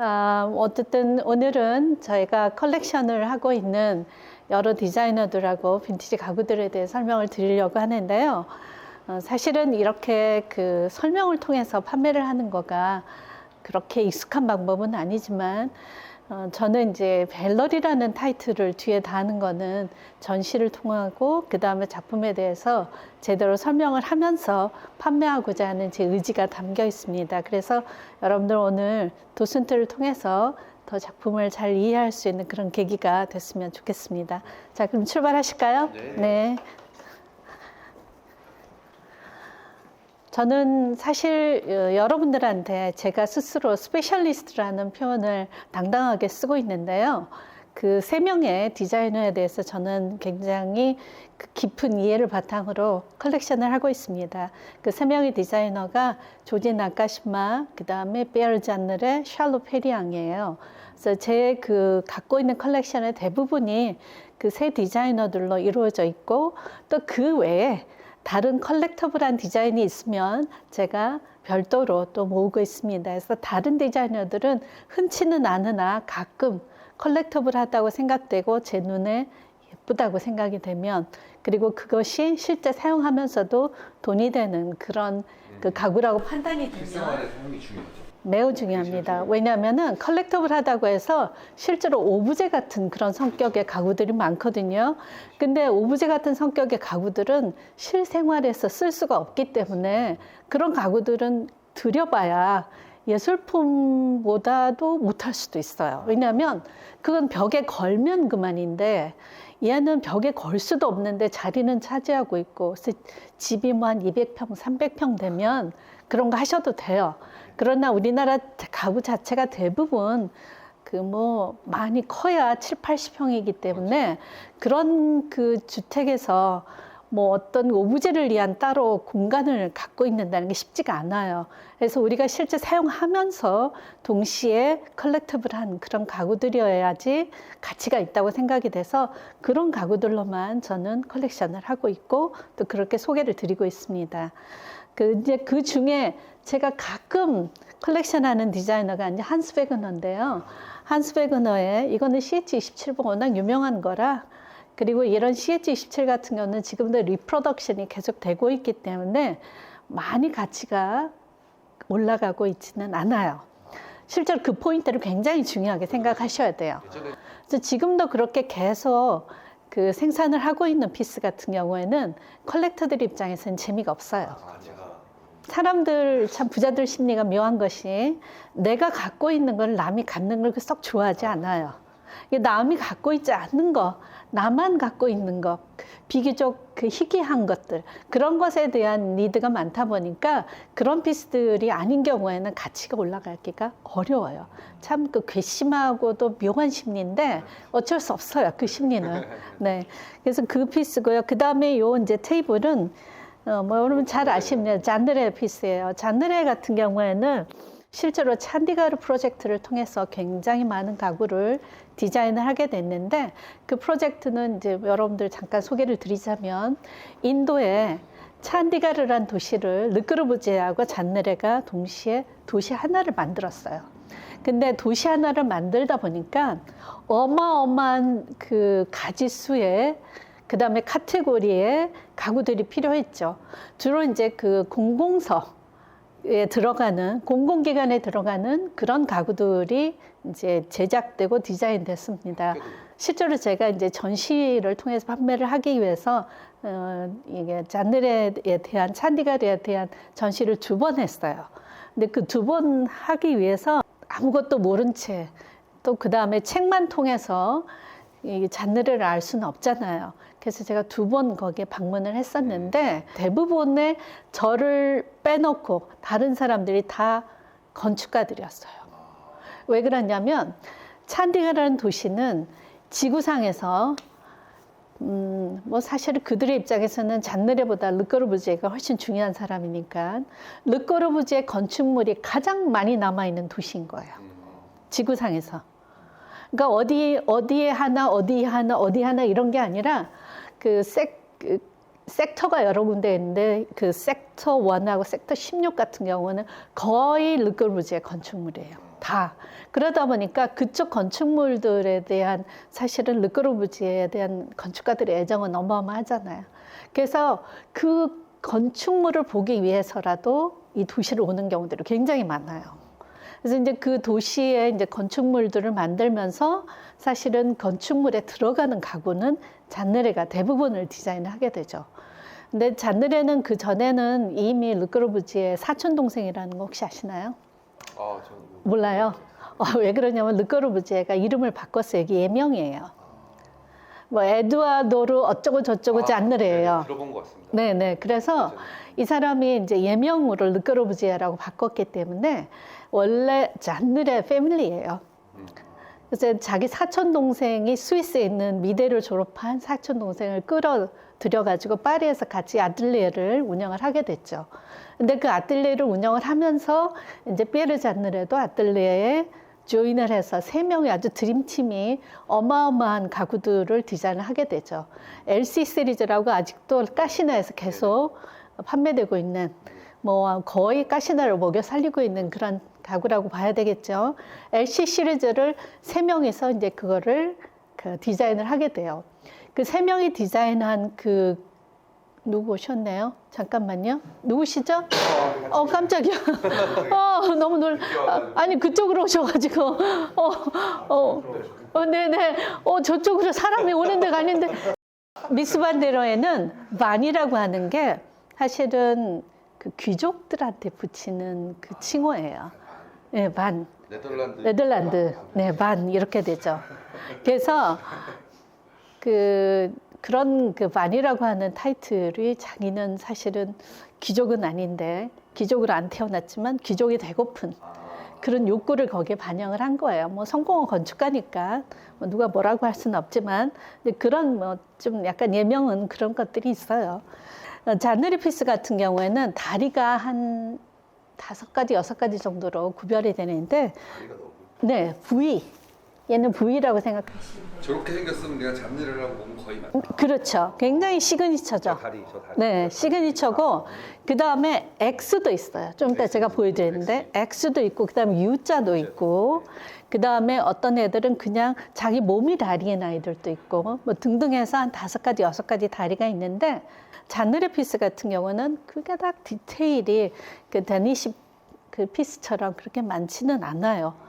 어쨌든 오늘은 저희가 컬렉션을 하고 있는 여러 디자이너들하고 빈티지 가구들에 대해 설명을 드리려고 하는데요. 사실은 이렇게 그 설명을 통해서 판매를 하는 거가 그렇게 익숙한 방법은 아니지만 저는 이제 갤러리라는 타이틀을 뒤에 다는 거는 전시를 통하고 그 다음에 작품에 대해서 제대로 설명을 하면서 판매하고자 하는 제 의지가 담겨 있습니다. 그래서 여러분들 오늘 도슨트를 통해서 더 작품을 잘 이해할 수 있는 그런 계기가 됐으면 좋겠습니다. 자, 그럼 출발하실까요? 네. 저는 사실 여러분들한테 제가 스스로 스페셜리스트라는 표현을 당당하게 쓰고 있는데요. 그 3명의 디자이너에 대해서 저는 굉장히 깊은 이해를 바탕으로 컬렉션을 하고 있습니다. 그 3명의 디자이너가 조지 나카시마, 그 다음에 피에르 잔느레, 샬롯 페리앙이에요. 그래서 제 그 갖고 있는 컬렉션의 대부분이 그 3 디자이너들로 이루어져 있고 또 그 외에 다른 컬렉터블한 디자인이 있으면 제가 별도로 또 모으고 있습니다. 그래서 다른 디자이너들은 흔치는 않으나 가끔 컬렉터블하다고 생각되고 제 눈에 예쁘다고 생각이 되면 그리고 그것이 실제 사용하면서도 돈이 되는 그런 그 가구라고 판단이 되면 생활의 사용이 중요하죠. 매우 중요합니다. 왜냐하면은 컬렉터블하다고 해서 실제로 오브제 같은 그런 성격의 가구들이 많거든요. 근데 오브제 같은 성격의 가구들은 실생활에서 쓸 수가 없기 때문에 그런 가구들은 들여봐야 예술품보다도 못할 수도 있어요. 왜냐하면 그건 벽에 걸면 그만인데 얘는 벽에 걸 수도 없는데 자리는 차지하고 있고 집이 뭐 한 200평, 300평 되면 그런 거 하셔도 돼요. 그러나 우리나라 가구 자체가 대부분 그 뭐 많이 커야 7, 80평이기 때문에 그런 그 주택에서 뭐 어떤 오브제를 위한 따로 공간을 갖고 있는다는 게 쉽지가 않아요. 그래서 우리가 실제 사용하면서 동시에 컬렉터블한 그런 가구들이어야지 가치가 있다고 생각이 돼서 그런 가구들로만 저는 컬렉션을 하고 있고 또 그렇게 소개를 드리고 있습니다. 그 중에 제가 가끔 컬렉션하는 디자이너가 이제 한스 베그너인데요. 한스 베그너의 이거는 CH27번 워낙 유명한 거라 그리고 이런 CH27 같은 경우는 지금도 리프로덕션이 계속 되고 있기 때문에 많이 가치가 올라가고 있지는 않아요. 실제로 그 포인트를 굉장히 중요하게 생각하셔야 돼요. 그래서 지금도 그렇게 계속 그 생산을 하고 있는 피스 같은 경우에는 컬렉터들 입장에서는 재미가 없어요. 사람들 참 부자들 심리가 묘한 것이 내가 갖고 있는 걸 남이 갖는 걸 썩 좋아하지 않아요. 남이 갖고 있지 않는 거, 나만 갖고 있는 거, 비교적 그 희귀한 것들 그런 것에 대한 니드가 많다 보니까 그런 피스들이 아닌 경우에는 가치가 올라가기가 어려워요. 참 그 괘씸하고도 묘한 심리인데 어쩔 수 없어요. 그 심리는. 네, 그래서 그 피스고요. 그 다음에 요 이제 테이블은 뭐 여러분 잘 아시는 잔느레 피스예요. 잔느레 같은 경우에는 실제로 찬디가르 프로젝트를 통해서 굉장히 많은 가구를 디자인을 하게 됐는데 그 프로젝트는 이제 여러분들 잠깐 소개를 드리자면 인도의 찬디가르란 도시를 르끄르부제하고 잔느레가 동시에 도시 하나를 만들었어요. 근데 도시 하나를 만들다 보니까 어마어마한 그 가지수의 그 다음에 카테고리의 가구들이 필요했죠. 주로 이제 그 공공서에 들어가는, 공공기관에 들어가는 그런 가구들이 이제 제작되고 디자인됐습니다. 실제로 제가 이제 전시를 통해서 판매를 하기 위해서, 이게 잔느레에 대한, 찬디가르에 대한 전시를 2번 했어요. 근데 그 2번 하기 위해서 아무것도 모른 채, 또 그 다음에 책만 통해서 이 잔느레를 알 수는 없잖아요. 그래서 제가 2번 거기에 방문을 했었는데 대부분의 저를 빼놓고 다른 사람들이 다 건축가들이었어요. 왜 그러냐면 찬디가르라는 도시는 지구상에서 뭐 사실 그들의 입장에서는 잔느레보다 르꼬르부지에가 훨씬 중요한 사람이니까 르꼬르부지의 건축물이 가장 많이 남아있는 도시인 거예요. 지구상에서. 그러니까 어디에 하나 이런 게 아니라 그 섹터가 여러 군데 있는데 그 섹터 1하고 섹터 16 같은 경우는 거의 르꼬르부지의 건축물이에요. 다. 그러다 보니까 그쪽 건축물들에 대한 사실은 르꼬르부지에에 대한 건축가들의 애정은 어마어마하잖아요. 그래서 그 건축물을 보기 위해서라도 이 도시를 오는 경우들이 굉장히 많아요. 그래서 이제 그 도시에 이제 건축물들을 만들면서 사실은 건축물에 들어가는 가구는 잔느레가 대부분을 디자인을 하게 되죠. 근데 잔느레는 그 전에는 이미 르꼬르부지의 사촌 동생이라는 거 혹시 아시나요? 몰라요. 왜 그러냐면 르꼬르부지에가 이름을 바꿨어요. 이게 예명이에요. 뭐 에두아도르 어쩌고 저쩌고 잔느레예요. 네, 들어본 것 같습니다. 네네. 그래서 이 사람이 이제 예명으로 르꼬르부지에라고 바꿨기 때문에 원래 잔느레 패밀리예요. 그래서 자기 사촌 동생이 스위스에 있는 미대를 졸업한 사촌 동생을 끌어들여가지고 파리에서 같이 아틀리에를 운영을 하게 됐죠. 근데 그 아틀리에를 운영을 하면서 이제 피에르 잔느레도 아틀리에에 조인을 해서 3명의 아주 드림팀이 어마어마한 가구들을 디자인을 하게 되죠. LC 시리즈라고 아직도 까시나에서 계속 판매되고 있는 뭐 거의 까시나를 먹여 살리고 있는 그런 가구라고 봐야 되겠죠. LC 시리즈를 3명이서 이제 그거를 디자인을 하게 돼요. 그 3명이 디자인한 그 누구 오셨네요? 잠깐만요. 누구시죠? 깜짝이야. 너무 아니, 그쪽으로 오셔가지고. 네네. 저쪽으로 사람이 오는 데가 아닌데. 미스 반데러에는 반이라고 하는 게 사실은 그 귀족들한테 붙이는 그 칭호예요. 네, 반. 네덜란드. 네, 반. 이렇게 되죠. 그래서 그런 그 반이라고 하는 타이틀이 자기는 사실은 귀족은 아닌데 귀족으로 안 태어났지만 귀족이 되고픈 그런 욕구를 거기에 반영을 한 거예요. 뭐 성공한 건축가니까 뭐 누가 뭐라고 할 수는 없지만 그런 뭐 좀 약간 예명은 그런 것들이 있어요. 잔느리 피스 같은 경우에는 다리가 한 5가지, 6가지 정도로 구별이 되는데 네, V. 얘는 V라고 생각하시면 돼요. 저렇게 생겼으면 내가 잔느레라고 보면 거의 맞다. 그렇죠. 굉장히 시그니처죠. 저 다리. 네, 시그니처고 그 다음에 X도 있어요. 좀 이따 제가 보여드리는데 X도 있고 그 다음에 U자도 있고 그 다음에 어떤 애들은 그냥 자기 몸이 다리인 아이들도 있고 뭐 등등 해서 한 5가지, 6가지 다리가 있는데 잔느레 피스 같은 경우는 그게 딱 디테일이 그 데니시 그 피스처럼 그렇게 많지는 않아요.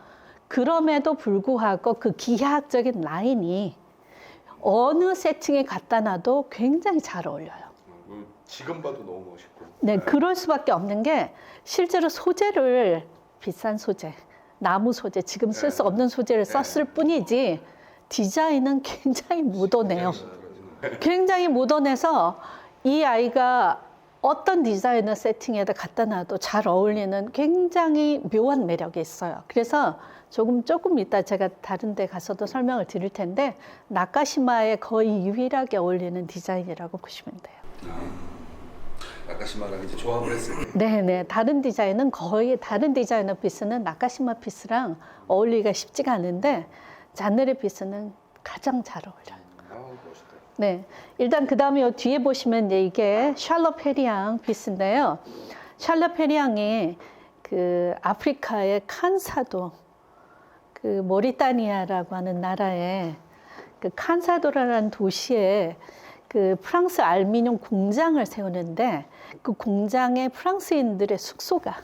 그럼에도 불구하고 그 기하학적인 라인이 어느 세팅에 갖다 놔도 굉장히 잘 어울려요. 지금 봐도 너무 멋있고. 네, 그럴 수밖에 없는 게 실제로 소재를 비싼 소재, 나무 소재, 지금 쓸 수 없는 소재를 썼을 뿐이지 디자인은 굉장히 모던해요. 굉장히 모던해서 이 아이가 어떤 디자이너 세팅에다 갖다 놔도 잘 어울리는 굉장히 묘한 매력이 있어요. 그래서 조금 이따 제가 다른 데 가서도 설명을 드릴 텐데 나카시마에 거의 유일하게 어울리는 디자인이라고 보시면 돼요. 나카시마랑 이제 조합을 했을 때. 네네. 다른 디자인은 거의 다른 디자이너 피스는 나카시마 피스랑 어울리기가 쉽지가 않은데 잔느레 피스는 가장 잘 어울려요. 멋있다. 네, 일단 그 다음에 요 뒤에 보시면 이제 이게 샬럿 페리앙 피스인데요. 샬럿 페리앙이 그 아프리카의 칸사도, 그 모리타니아라고 하는 나라에 그 칸사도라는 도시에 그 프랑스 알미늄 공장을 세우는데 그 공장에 프랑스인들의 숙소가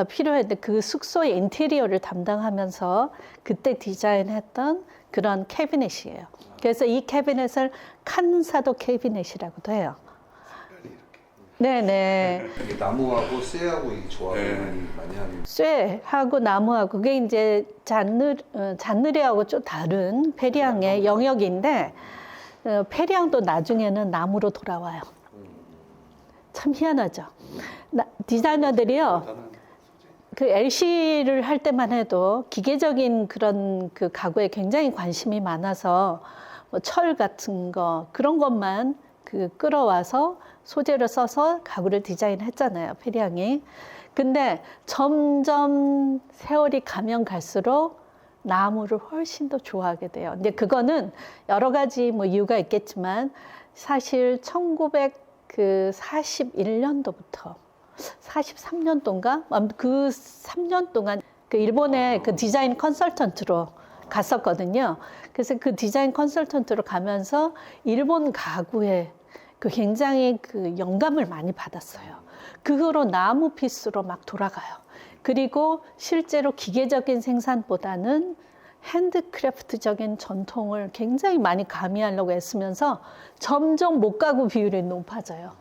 필요했는데 그 숙소의 인테리어를 담당하면서 그때 디자인했던 그런 캐비넷이에요. 그래서 이 캐비넷을 칸사도 캐비넷이라고도 해요. 네네. 나무하고 쇠하고 이 조합을 많이 하는. 쇠하고 나무하고 그게 이제 잔느리하고 좀 다른 페리앙의 영역인데 페리앙도 나중에는 나무로 돌아와요. 참 희한하죠. 디자이너들이요. 그 LC를 할 때만 해도 기계적인 그런 그 가구에 굉장히 관심이 많아서 뭐 철 같은 거 그런 것만 그 끌어와서 소재를 써서 가구를 디자인했잖아요, 페리앙이. 근데 점점 세월이 가면 갈수록 나무를 훨씬 더 좋아하게 돼요. 근데 그거는 여러 가지 뭐 이유가 있겠지만 사실 1941년도부터 43년도인가? 그 3년 동안 그 일본의 그 디자인 컨설턴트로 갔었거든요. 그래서 그 디자인 컨설턴트로 가면서 일본 가구에 그 굉장히 그 영감을 많이 받았어요. 그 후로 나무 피스로 막 돌아가요. 그리고 실제로 기계적인 생산보다는 핸드크래프트적인 전통을 굉장히 많이 가미하려고 애쓰면서 점점 목가구 비율이 높아져요.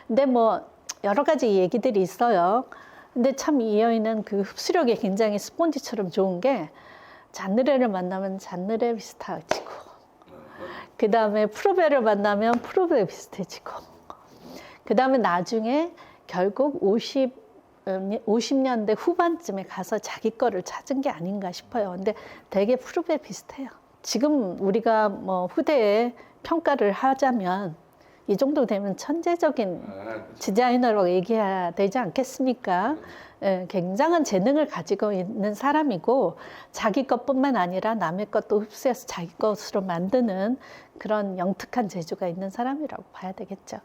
근데 뭐 여러 가지 얘기들이 있어요. 근데 참 이 여인은 그 흡수력이 굉장히 스폰지처럼 좋은 게 잔느레를 만나면 잔느레 비슷해지고 그 다음에 프로베를 만나면 프로베 비슷해지고 그 다음에 나중에 결국 50년대 후반쯤에 가서 자기 거를 찾은 게 아닌가 싶어요. 근데 되게 프로베 비슷해요. 지금 우리가 뭐 후대에 평가를 하자면 이 정도 되면 천재적인 디자이너라고 얘기해야 되지 않겠습니까? 예, 굉장한 재능을 가지고 있는 사람이고 자기 것뿐만 아니라 남의 것도 흡수해서 자기 것으로 만드는 그런 영특한 재주가 있는 사람이라고 봐야 되겠죠.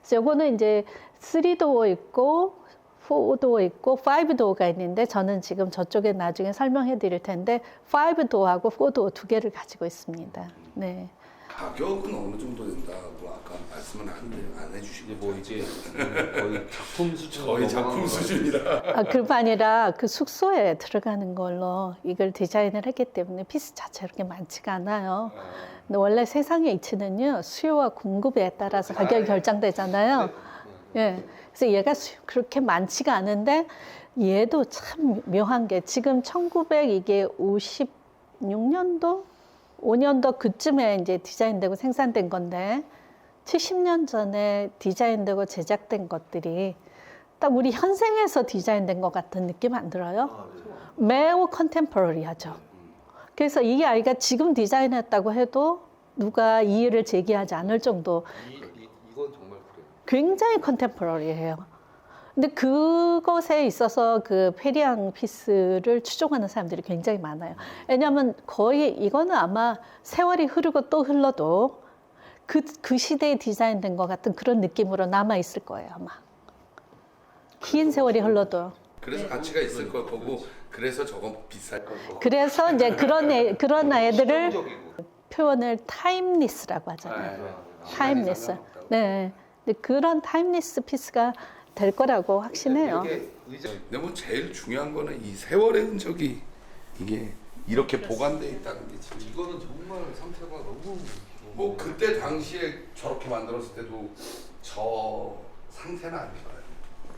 그래서 요거는 이제 3도어 있고 4도어 있고 5도어가 있는데 저는 지금 저쪽에 나중에 설명해 드릴 텐데 5도어하고 4도어 두 개를 가지고 있습니다. 네. 가격은 어느 정도 된다고 아까 말씀은 안 해주시고 뭐 이제 거의 작품 수준 거의 작품 수준이라. 그뿐 아니라 그 숙소에 들어가는 걸로 이걸 디자인을 했기 때문에 피스 자체가 그렇게 많지가 않아요. 근데 원래 세상의 이치는요 수요와 공급에 따라서 가격이 결정되잖아요. 예. 그래서 얘가 그렇게 많지가 않은데 얘도 참 묘한 게 지금 1956년도 5년도 그쯤에 이제 디자인되고 생산된 건데 70년 전에 디자인되고 제작된 것들이 딱 우리 현생에서 디자인된 것 같은 느낌 안 들어요? 매우 컨템포러리하죠. 그래서 이 아이가 지금 디자인했다고 해도 누가 이의를 제기하지 않을 정도 이건 정말 그래요. 굉장히 컨템포러리해요. 근데 그것에 있어서 그 페리앙 피스를 추종하는 사람들이 굉장히 많아요. 왜냐하면 거의 이거는 아마 세월이 흐르고 또 흘러도 그 시대에 디자인된 것 같은 그런 느낌으로 남아 있을 거예요 아마. 긴 세월이 흘러도. 그래서 가치가 있을 걸 거고 그래서 저건 비쌀 거고. 그래서 이제 그런 아이들을 시정적이고. 표현을 타임리스라고 하잖아요. 타임리스. 네. 근데 그런 타임리스 피스가 될 거라고 확신해요. 이게 의자 근데 뭐 제일 중요한 거는 이 세월의 흔적이 이게 이렇게 보관돼 있다는 게 진짜. 이거는 정말 상태가 너무 뭐 그때 당시에 저렇게 만들었을 때도 저 상태는 아니잖아요.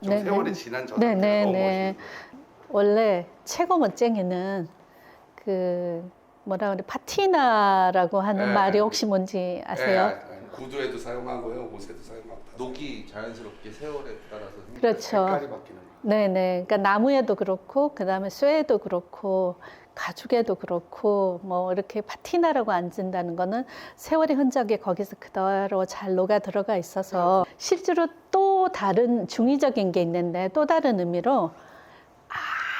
좀 네네. 세월이 지난 저 상태가 너무 네네네. 멋있는 원래 최고 멋쟁이는 그 뭐라 그래 파티나라고 하는 네. 말이 혹시 뭔지 아세요? 구두에도 사용하고요, 옷에도 사용하고. 녹이 자연스럽게 세월에 따라서 그렇죠. 색깔이 바뀌는 거. 네네. 그러니까 나무에도 그렇고 그다음에 쇠에도 그렇고 가죽에도 그렇고 뭐 이렇게 파티나라고 앉는다는 거는 세월의 흔적이 거기서 그대로 잘 녹아 들어가 있어서 실제로 또 다른 중의적인 게 있는데 또 다른 의미로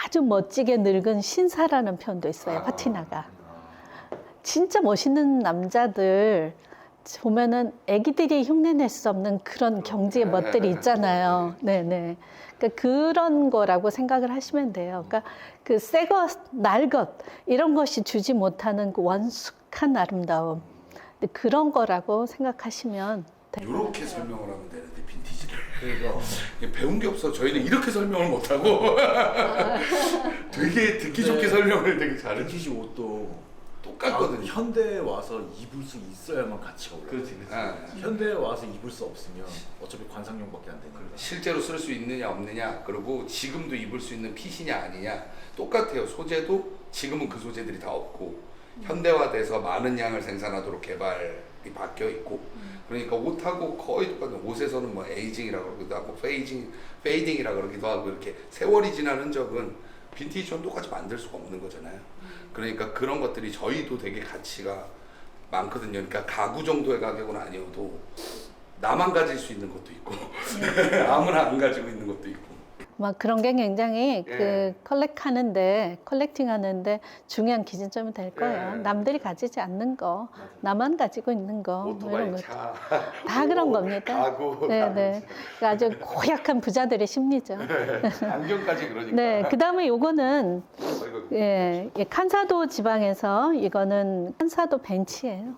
아주 멋지게 늙은 신사라는 표현도 있어요. 파티나가. 진짜 멋있는 남자들 보면은 애기들이 흉내낼 수 없는 그런 경지의 멋들이 있잖아요. 네네. 그러니까 그런 거라고 생각을 하시면 돼요. 그러니까 그 새것, 날것 이런 것이 주지 못하는 그 원숙한 아름다움. 근데 그런 거라고 생각하시면 돼요. 이렇게 설명을 하면 되는데 빈티지를 그래서 이게 배운 게 없어. 저희는 이렇게 설명을 못 하고 되게 듣기 좋게 설명을 되게 잘해. 빈티지 옷도 똑같거든요. 현대에 와서 입을 수 있어야만 가치가 올라요. 그렇지. 현대에 와서 입을 수 없으면 어차피 관상용밖에 안 되니까. 실제로 쓸 수 있느냐 없느냐, 그리고 지금도 입을 수 있는 핏이냐 아니냐 똑같아요. 소재도 지금은 그 소재들이 다 없고 현대화돼서 많은 양을 생산하도록 개발이 바뀌어 있고, 그러니까 옷하고 거의 똑같아요. 옷에서는 뭐 에이징이라고 그러기도 하고 페이딩이라고 그러기도 하고, 이렇게 세월이 지난 흔적은 빈티지처럼 똑같이 만들 수가 없는 거잖아요. 그러니까 그런 것들이 저희도 되게 가치가 많거든요. 그러니까 가구 정도의 가격은 아니어도 나만 가질 수 있는 것도 있고 아무나 안 가지고 있는 것도 있고. 막 그런 게 굉장히 예. 컬렉팅 하는데 중요한 기준점이 될 거예요. 예. 남들이 가지지 않는 거, 나만 가지고 있는 거, 뭐 오토바이, 이런 거. 차, 다 그런 겁니다. 가구, 네네. 그러니까 아주 고약한 부자들의 심리죠. 안경까지 그러니까. 네. 그 다음에 요거는, 이거 예, 칸사도 지방에서 이거는 칸사도 벤치예요.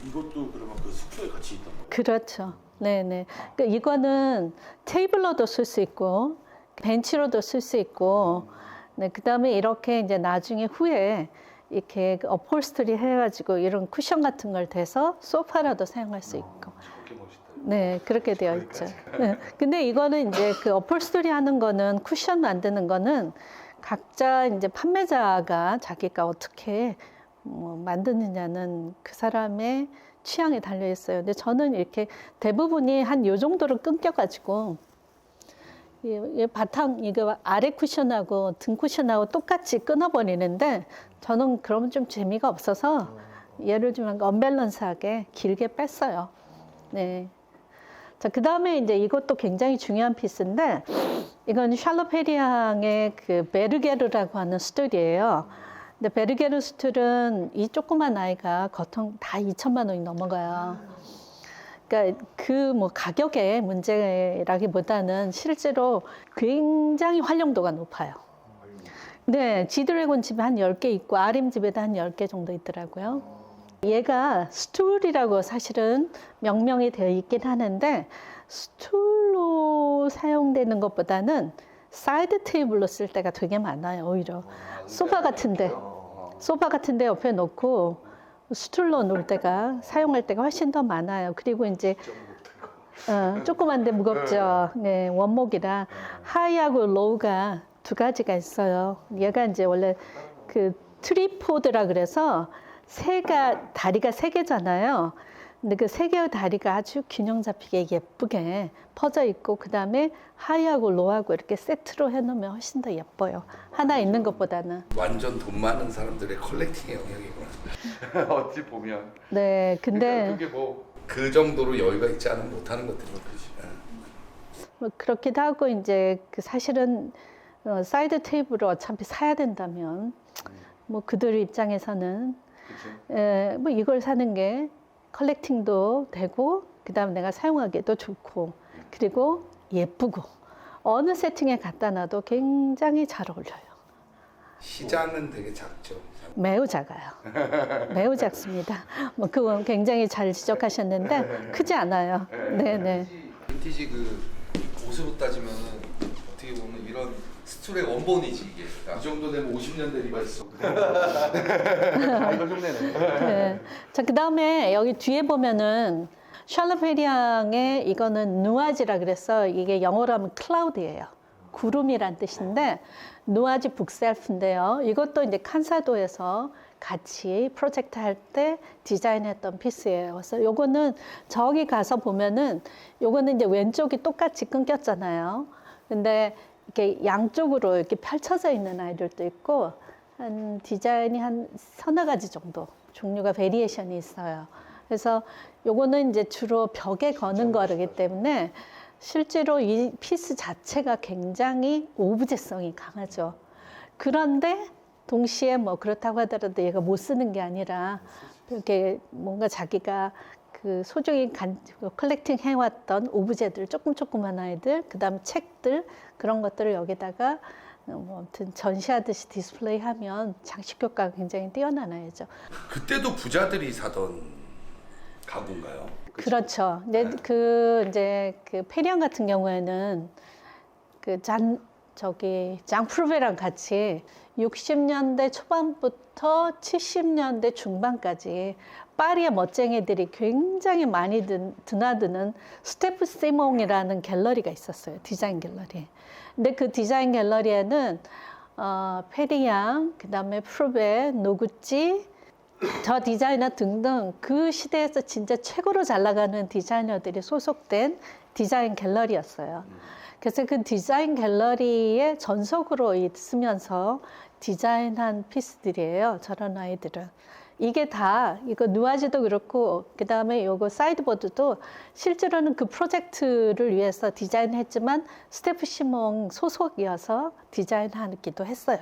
이것도 그러면 그 숙소에 같이 있던 거예요? 그렇죠. 네네. 그러니까 이거는 테이블로도 쓸 수 있고, 벤치로도 쓸 수 있고, 네, 그 다음에 이렇게 이제 나중에 후에 이렇게 어폴스트리 해가지고 이런 쿠션 같은 걸 대서 소파라도 사용할 수 있고. 저렇게 멋있다. 네, 그렇게 되어 있죠. 네. 근데 이거는 이제 그 어폴스토리 하는 거는 쿠션 만드는 거는 각자 이제 판매자가 자기가 어떻게 만드느냐는 그 사람의 취향에 달려 있어요. 근데 저는 이렇게 대부분이 한 요 정도로 끊겨가지고 이 바탕 이거 아래 쿠션하고 등 쿠션하고 똑같이 끊어버리는데 저는 그러면 좀 재미가 없어서 예를 들면 언밸런스하게 길게 뺐어요. 네. 자, 그 다음에 이제 이것도 굉장히 중요한 피스인데, 이건 샬롯 페리앙의 그 베르게르라고 하는 스툴이에요. 근데 베르게르 스툴은 이 조그만 아이가 보통 다 2천만 원이 넘어가요. 그러니까 그 뭐 가격의 문제라기보다는 실제로 굉장히 활용도가 높아요. 네, 지드래곤 집에 한 10개 있고, RM 집에도 한 10개 정도 있더라고요. 얘가 스툴이라고 사실은 명명이 되어 있긴 하는데 스툴로 사용되는 것보다는 사이드 테이블로 쓸 때가 되게 많아요. 오히려 소파 같은데 옆에 놓고 스툴로 놓을 때가 사용할 때가 훨씬 더 많아요. 그리고 이제 조그만데 무겁죠. 네, 원목이라 하이하고 로우가 두 가지가 있어요. 얘가 이제 원래 그 트리포드라 그래서 다리가 세 개잖아요. 근데 그 세 개의 다리가 아주 균형 잡히게 예쁘게 퍼져 있고, 그 다음에 하이하고 로우하고 이렇게 세트로 해놓으면 훨씬 더 예뻐요. 하나 있는 것보다는. 완전 돈 많은 사람들의 컬렉팅의 영역이구나. 어찌 보면. 네, 근데 그게 뭐 그 정도로 여유가 있지 않으면 못하는 것들이 그렇지. 뭐 그렇기도 하고 이제 그 사실은 사이드 테이블을 어차피 사야 된다면 뭐 그들 입장에서는 뭐 이걸 사는 게 컬렉팅도 되고, 그 다음 내가 사용하기도 좋고, 그리고 예쁘고, 어느 세팅에 갖다 놔도 굉장히 잘 어울려요. 시장은 되게 작죠. 매우 작아요. 매우 작습니다. 뭐 그건 굉장히 잘 지적하셨는데 크지 않아요. 네네. 빈티지 그 옷으로 따지면 어떻게 보면 이런 스툴의 원본이지 이게. 이 정도 되면 50년대 리바 있어. 아 이걸 흉내네. 네. 자, 그 다음에 여기 뒤에 보면은 샬롯 페리앙의 이거는 누아지라 그래서 이게 영어로 하면 클라우드예요. 구름이란 뜻인데 누아지 북셀프인데요. 이것도 이제 칸사도에서 같이 프로젝트 할 때 디자인했던 피스예요. 그래서 요거는 저기 가서 보면은 요거는 이제 왼쪽이 똑같이 끊겼잖아요. 근데 이렇게 양쪽으로 이렇게 펼쳐져 있는 아이들도 있고, 한 디자인이 한 서너 가지 정도 종류가 베리에이션이 있어요. 그래서 요거는 이제 주로 벽에 거는 거기 때문에 실제로 이 피스 자체가 굉장히 오브제성이 강하죠. 그런데 동시에 뭐 그렇다고 하더라도 얘가 못 쓰는 게 아니라 이렇게 뭔가 자기가 그 소중히 컬렉팅 해왔던 오브제들, 조그만 아이들, 그 다음 책들, 그런 것들을 여기다가 뭐 아무튼 전시하듯이 디스플레이하면 장식 효과가 굉장히 뛰어난 아이죠. 그때도 부자들이 사던 가구인가요? 그렇죠. 근데 이제 그 페리앙 같은 경우에는 장프루베랑 같이 60년대 초반부터 70년대 중반까지 파리의 멋쟁이들이 굉장히 많이 드나드는 스테프 시몽이라는 갤러리가 있었어요. 디자인 갤러리. 근데 그 디자인 갤러리에는 페리앙, 그다음에 프루베, 노구찌, 저 디자이너 등등 그 시대에서 진짜 최고로 잘 나가는 디자이너들이 소속된 디자인 갤러리였어요. 그래서 그 디자인 갤러리의 전속으로 있으면서 디자인한 피스들이에요. 저런 아이들은. 이게 다 이거 누아지도 그렇고 그다음에 요거 사이드보드도 실제로는 그 프로젝트를 위해서 디자인했지만 스테프 시몽 소속이어서 디자인하기도 했어요.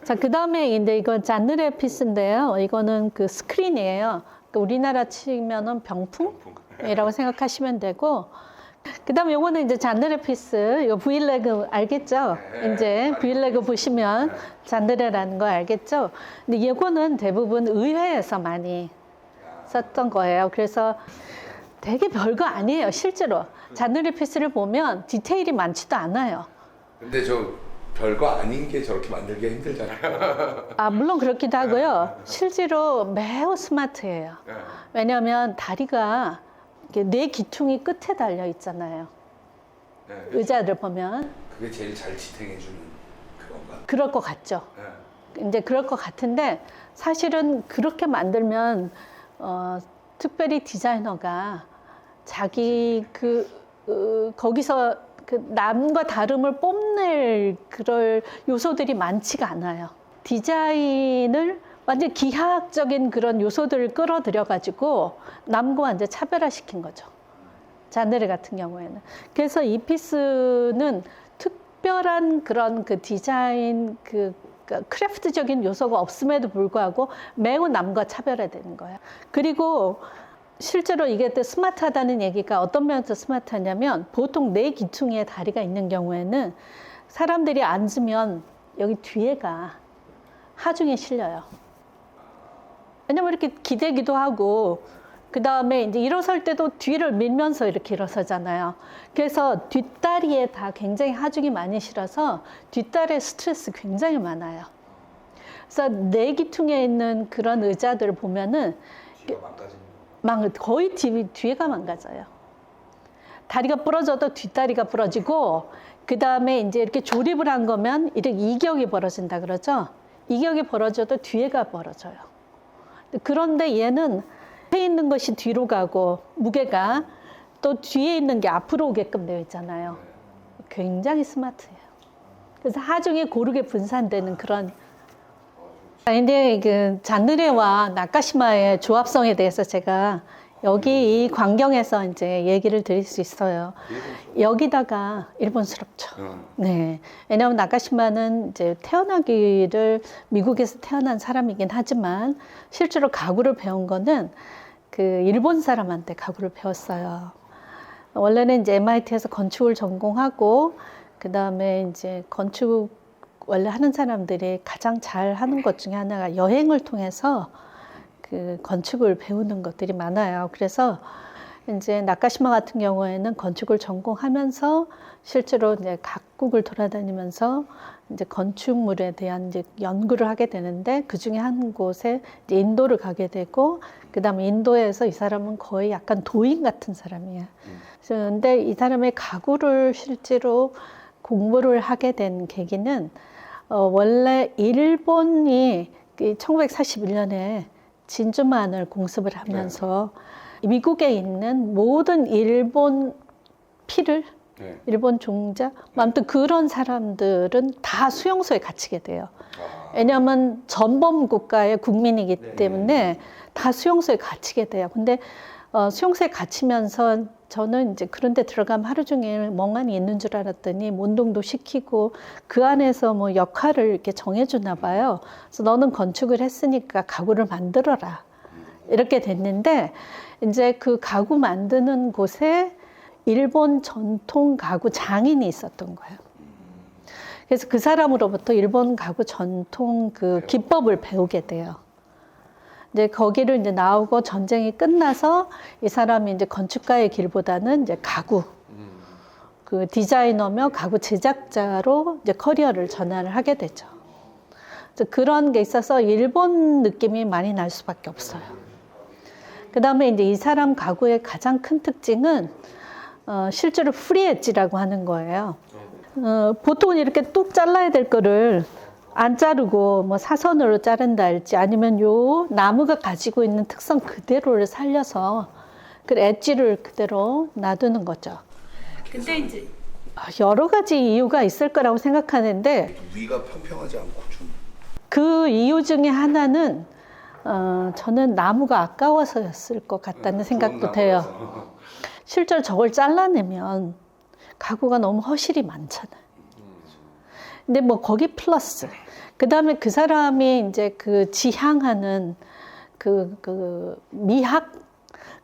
자, 그다음에 이제 이건 잔느레 피스인데요. 이거는 그 스크린이에요. 그 우리나라 치면은 병풍이라고 생각하시면 되고, 그다음에 요거는 이제 잔느레 피스. 이거 브이레그 알겠죠? 이제 브이레그 보시면 잔느레라는 거 알겠죠? 근데 이거는 대부분 의회에서 많이 썼던 거예요. 그래서 되게 별거 아니에요, 실제로. 잔느레 피스를 보면 디테일이 많지도 않아요. 근데 저 별거 아닌 게 저렇게 만들기가 힘들잖아요. 아, 물론 그렇기도 하고요. 실제로 매우 스마트해요. 왜냐하면 다리가 이렇게 네 기퉁이 끝에 달려 있잖아요. 네. 의자를 보면 그게 제일 잘 지탱해주는 그건가? 그럴 것 같죠. 네. 이제 그럴 것 같은데 사실은 그렇게 만들면 특별히 디자이너가 자기 거기서 그 남과 다름을 뽐낼 그럴 요소들이 많지가 않아요. 디자인을 완전 기하학적인 그런 요소들을 끌어들여 가지고 남과 완전 차별화시킨 거죠. 잔느레 같은 경우에는. 그래서 이 피스는 특별한 그런 그 디자인 크래프트적인 요소가 없음에도 불구하고 매우 남과 차별화되는 거예요. 그리고 실제로 이게 또 스마트하다는 얘기가 어떤 면에서 스마트하냐면 보통 네 기퉁에 다리가 있는 경우에는 사람들이 앉으면 여기 뒤에가 하중에 실려요. 왜냐면 이렇게 기대기도 하고 그 다음에 이제 일어설 때도 뒤를 밀면서 이렇게 일어서잖아요. 그래서 뒷다리에 다 굉장히 하중이 많이 실어서 뒷다리에 스트레스 굉장히 많아요. 그래서 네 기퉁에 있는 그런 의자들을 보면은 거의 뒤에가 망가져요. 다리가 부러져도 뒷다리가 부러지고 그 다음에 이제 이렇게 조립을 한 거면 이렇게 이격이 벌어진다 그러죠. 이격이 벌어져도 뒤에가 벌어져요. 그런데 얘는 앞에 있는 것이 뒤로 가고 무게가 또 뒤에 있는 게 앞으로 오게끔 되어 있잖아요. 굉장히 스마트해요. 그래서 하중이 고르게 분산되는 그런. 근데 그 잔느레와 나카시마의 조합성에 대해서 제가 여기 이 광경에서 이제 얘기를 드릴 수 있어요. 여기다가 일본스럽죠. 네. 왜냐하면 나카시마는 이제 태어나기를 미국에서 태어난 사람이긴 하지만 실제로 가구를 배운 거는 그 일본 사람한테 가구를 배웠어요. 원래는 이제 MIT에서 건축을 전공하고 그 다음에 이제 건축 원래 하는 사람들이 가장 잘 하는 것 중에 하나가 여행을 통해서 그 건축을 배우는 것들이 많아요. 그래서 이제 나카시마 같은 경우에는 건축을 전공하면서 실제로 이제 각국을 돌아다니면서 이제 건축물에 대한 이제 연구를 하게 되는데 그 중에 한 곳에 이제 인도를 가게 되고 그다음에 인도에서 이 사람은 거의 약간 도인 같은 사람이에요. 그런데 이 사람의 가구를 실제로 공부를 하게 된 계기는 원래 일본이 1941년에 진주만을 공습을 하면서 미국에 있는 모든 일본 피를 일본 종자 아무튼 그런 사람들은 다 수용소에 갇히게 돼요. 왜냐하면 전범 국가의 국민이기 때문에 다 수용소에 갇히게 돼요. 근데 수용소에 갇히면서 저는 이제 그런 데 들어가면 하루 종일 멍하니 있는 줄 알았더니 운동도 시키고 그 안에서 뭐 역할을 이렇게 정해주나 봐요. 그래서 너는 건축을 했으니까 가구를 만들어라. 이렇게 됐는데 이제 그 가구 만드는 곳에 일본 전통 가구 장인이 있었던 거예요. 그래서 그 사람으로부터 일본 가구 전통 그 기법을 배우게 돼요. 이제 거기를 이제 나오고 전쟁이 끝나서 이 사람이 이제 건축가의 길보다는 이제 가구, 그 디자이너며 가구 제작자로 이제 커리어를 전환을 하게 되죠. 그래서 그런 게 있어서 일본 느낌이 많이 날 수밖에 없어요. 그 다음에 이제 이 사람 가구의 가장 큰 특징은 실제로 프리 엣지라고 하는 거예요. 보통은 이렇게 뚝 잘라야 될 거를 안 자르고 뭐 사선으로 자른다 할지 아니면 요 나무가 가지고 있는 특성 그대로를 살려서 그 엣지를 그대로 놔두는 거죠. 근데 이제 여러 가지 이유가 있을 거라고 생각하는데 위가 평평하지 않고 좀 그 이유 중에 하나는 저는 나무가 아까워서였을 것 같다는 생각도 좋은 돼요. 나무라서. 실제로 저걸 잘라내면 가구가 너무 허실이 많잖아요. 근데 뭐 거기 플러스 그 다음에 그 사람이 이제 그 지향하는 그 미학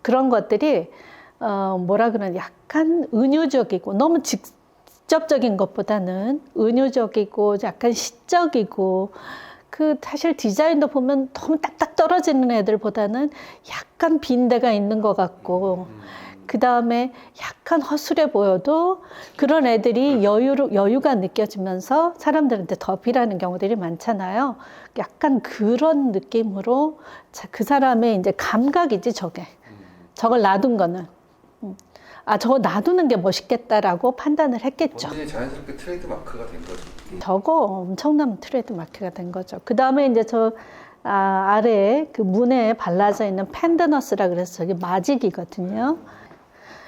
그런 것들이 뭐라 그러나 약간 은유적이고 너무 직접적인 것보다는 은유적이고 약간 시적이고 그 사실 디자인도 보면 너무 딱딱 떨어지는 애들보다는 약간 빈대가 있는 것 같고 그 다음에 약간 허술해 보여도 그런 애들이 여유가 느껴지면서 사람들한테 더 필요하는 경우들이 많잖아요. 약간 그런 느낌으로 그 사람의 이제 감각이지 저게. 저걸 놔둔 거는. 아, 저거 놔두는 게 멋있겠다라고 판단을 했겠죠. 본인이 자연스럽게 트레이드 마크가 된 거죠. 저거 엄청난 트레이드 마크가 된 거죠. 그 다음에 이제 저 아래에 그 문에 발라져 있는 펜더너스라 그래서 저게 마직이거든요.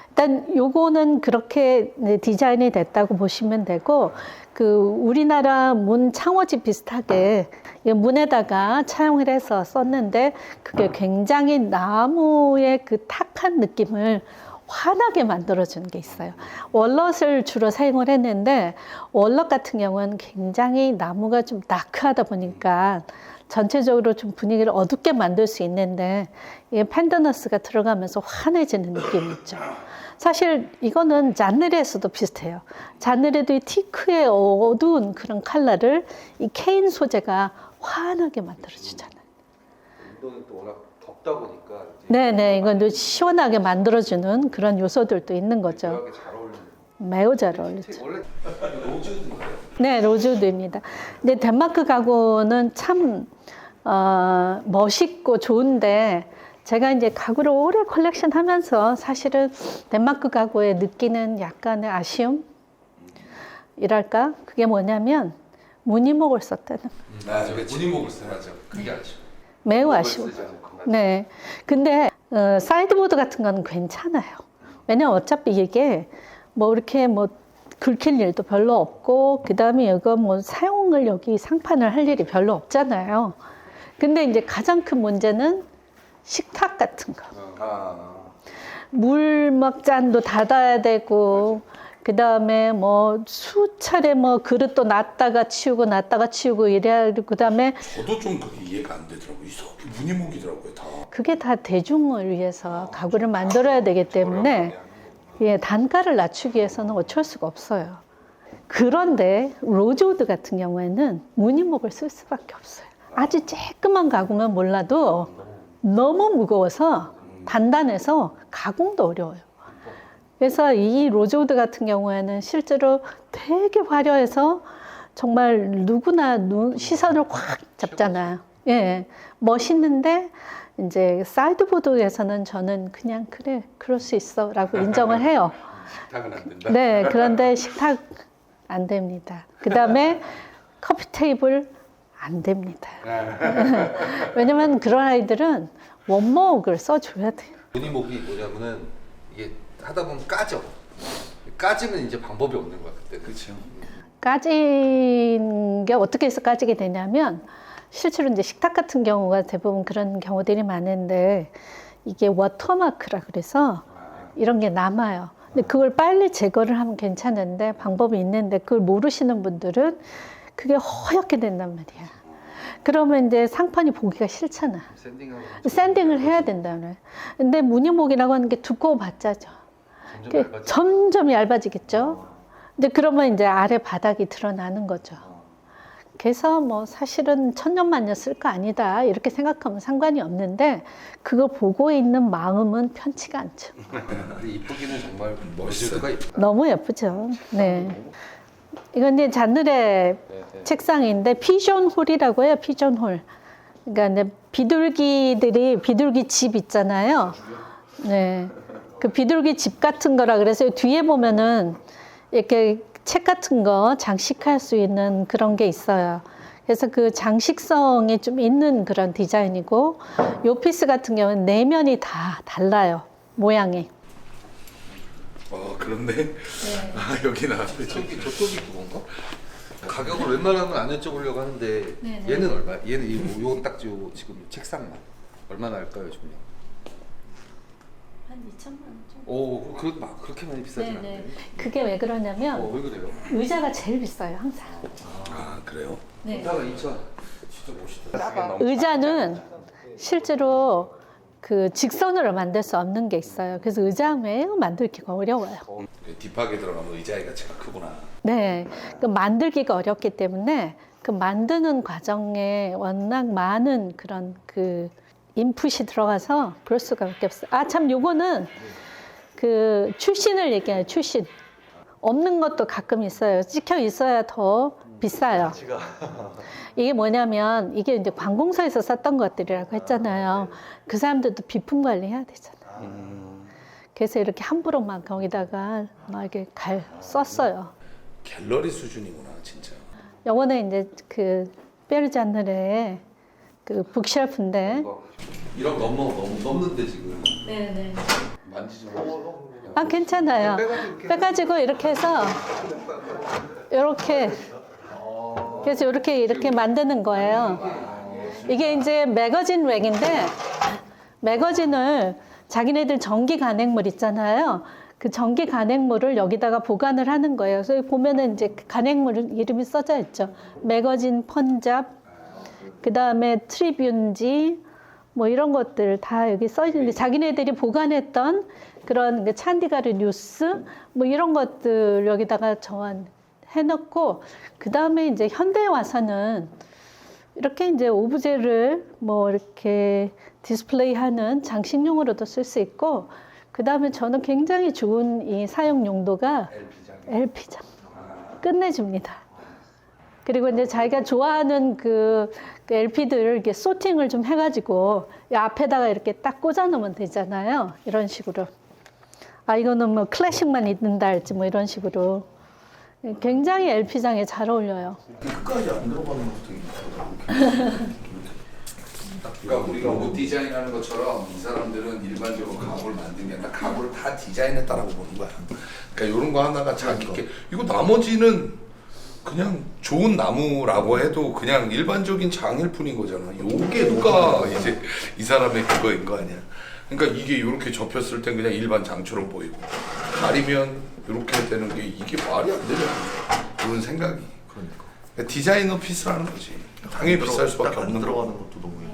일단 요거는 그렇게 디자인이 됐다고 보시면 되고 그 우리나라 문 창호지 비슷하게 문에다가 차용을 해서 썼는데 그게 굉장히 나무의 그 탁한 느낌을 환하게 만들어주는 게 있어요. 월넛을 주로 사용을 했는데 월넛 같은 경우는 굉장히 나무가 좀 다크하다 보니까 전체적으로 좀 분위기를 어둡게 만들 수 있는데 이게 펜더너스가 들어가면서 환해지는 느낌이 있죠. 사실 이거는 잔느레에서도 비슷해요. 잔느레도 이 티크의 어두운 그런 컬러를 이 케인 소재가 환하게 만들어주잖아요. 운동이 또 워낙 덥다 보니까 네네, 이건 또 시원하게 만들어주는 그런 요소들도 있는 거죠. 묘하게 잘 어울리는. 매우 잘 어울리죠. 원래 로즈인가요? 네, 로즈우드입니다. 근데 덴마크 가구는 참 멋있고 좋은데 제가 이제 가구를 오래 컬렉션하면서 사실은 덴마크 가구에 느끼는 약간의 아쉬움이랄까? 그게 뭐냐면 무늬목을 썼다는 거. 맞아, 무늬목을 써요. 맞아. 그게 아쉬워. 매우 아쉬워. 네. 근데 사이드보드 같은 건 괜찮아요. 왜냐면 어차피 이게 뭐 이렇게 뭐 긁힐 일도 별로 없고 그다음에 이거 뭐 사용을 여기 상판을 할 일이 별로 없잖아요. 근데 이제 가장 큰 문제는 식탁 같은 거. 물 막 잔도 닫아야 되고 그다음에 뭐 수차례 뭐 그릇도 놨다가 치우고 이래야 되고 그다음에 저도 좀 그게 이해가 안 되더라고요. 이상하게 무늬목이더라고요, 다. 그게 다 대중을 위해서 가구를 만들어야 되기 때문에 예, 단가를 낮추기 위해서는 어쩔 수가 없어요. 그런데 로즈우드 같은 경우에는 무늬목을 쓸 수밖에 없어요. 아주 쬐끄만 가구면 몰라도 너무 무거워서 단단해서 가공도 어려워요. 그래서 이 로즈우드 같은 경우에는 실제로 되게 화려해서 정말 누구나 시선을 확 잡잖아요. 예, 멋있는데 이제 사이드보드에서는 저는 그냥 그래, 그럴 수 있어라고 인정을 해요. 식탁은 안 된다. 네, 그런데 식탁 안 됩니다. 그 다음에 커피 테이블 안 됩니다. 왜냐면 그런 아이들은 원목을 써줘야 돼요. 무늬목이 뭐냐면은 이게 하다 보면 까져. 까지면 이제 방법이 없는 거야 그때. 그렇죠. 까진 게 어떻게 해서 까지게 되냐면 실제로 이제 식탁 같은 경우가 대부분 그런 경우들이 많은데 이게 워터마크라 그래서 이런 게 남아요. 근데 그걸 빨리 제거를 하면 괜찮은데 방법이 있는데 그걸 모르시는 분들은 그게 허옇게 된단 말이야. 그러면 이제 상판이 보기가 싫잖아. 샌딩을 해야 된다는. 근데 무늬목이라고 하는 게 두꺼워 봤자죠. 점점 얇아지겠죠. 근데 그러면 이제 아래 바닥이 드러나는 거죠. 그래서 뭐 사실은 천년만년 쓸 거 아니다 이렇게 생각하면 상관이 없는데 그거 보고 있는 마음은 편치가 않죠. 이쁘기는 정말 멋있어요. 너무 예쁘죠. 네. 이건 이제 잔느레 책상인데 피존홀이라고 해요. 피존홀. 그러니까 이제 비둘기 집 있잖아요. 네. 그 비둘기 집 같은 거라 그래서 뒤에 보면은 이렇게 책 같은 거 장식할 수 있는 그런 게 있어요. 그래서 그 장식성이 좀 있는 그런 디자인이고 요 피스 같은 경우는 내면이 다 달라요. 모양이. 그런데 아, 여기 나왔어요. 저쪽이 그건가? 가격을 웬만하면 안 여쭤보려고 하는데 네네. 얘는 얼마? 얘는 요거 딱 지금 책상만 얼마나 할까요 지금? 한 2천만 원 정도. 오, 그렇게 많이 비싸진 네네. 않네. 그게 왜 그러냐면 왜 그래요? 의자가 제일 비싸요 항상. 아 그래요? 네. 의자가 2천. 진짜 멋있다. 의자는 실제로 그 직선으로 만들 수 없는 게 있어요. 그래서 의자 매우 만들기가 어려워요. 딥하게 들어가면 의자의 가치가 크구나. 네, 그 만들기가 어렵기 때문에 그 만드는 과정에 워낙 많은 그런 그 인풋이 들어가서 그럴 수밖에 없어요. 아, 참, 요거는 그 출신을 얘기해요. 출신. 없는 것도 가끔 있어요. 찍혀 있어야 더 비싸요. 이게 뭐냐면 이게 이제 관공서에서 썼던 것들이라고 했잖아요. 그 사람들도 비품 관리해야 되잖아요. 그래서 이렇게 함부로 막 거기다가 막 이렇게 썼어요. 갤러리 수준이구나 진짜. 요거는 이제 그 베르자늘의 그 북쉘프인데. 이런 거 넘는데 지금. 네네. 만지지 마. 아, 괜찮아요. 빼가지고 이렇게 해서 이렇게 그래서 이렇게 만드는 거예요. 이게 이제 매거진 랙인데 매거진을 자기네들 전기 간행물 있잖아요. 그 전기 간행물을 여기다가 보관을 하는 거예요. 그래서 보면은 이제 간행물 이름이 써져 있죠. 매거진 펀잡, 그 다음에 트리뷴지, 뭐 이런 것들 다 여기 써 있는데 자기네들이 보관했던 그런 그 찬디가르 뉴스 뭐 이런 것들 여기다가 해놓고 그 다음에 이제 현대에 와서는 이렇게 이제 오브제를 뭐 이렇게 디스플레이하는 장식용으로도 쓸 수 있고 그 다음에 저는 굉장히 좋은 이 사용 용도가 LP장 끝내줍니다. 그리고 이제 자기가 좋아하는 그 LP들을 이렇게 소팅을 좀 해가지고 이 앞에다가 이렇게 딱 꽂아 놓으면 되잖아요. 이런 식으로. 아, 이거는 뭐 클래식만 있는다 할지 뭐 이런 식으로. 굉장히 LP장에 잘 어울려요. 끝까지 안 들어가는 것도 그러니까 우리가 옷 디자인하는 것처럼 이 사람들은 일반적으로 가구를 만든 게 아니라 가구를 다 디자인했다라고 보는 거야. 그러니까 이런 거 하나가 자기께 이거 나머지는 그냥 좋은 나무라고 해도 그냥 일반적인 장일뿐인 거잖아. 요게 누가 이제 이 사람의 그거인 거 아니야. 그러니까 이게 이렇게 접혔을 땐 그냥 일반 장처럼 보이고 가리면 이렇게 되는 게 이게 말이 안 되잖아. 이런 생각이. 그러니까 디자이너 피스라는 거지. 당연히 비쌀 수밖에 없는 들어가는 거. 것도 너무 예쁘고.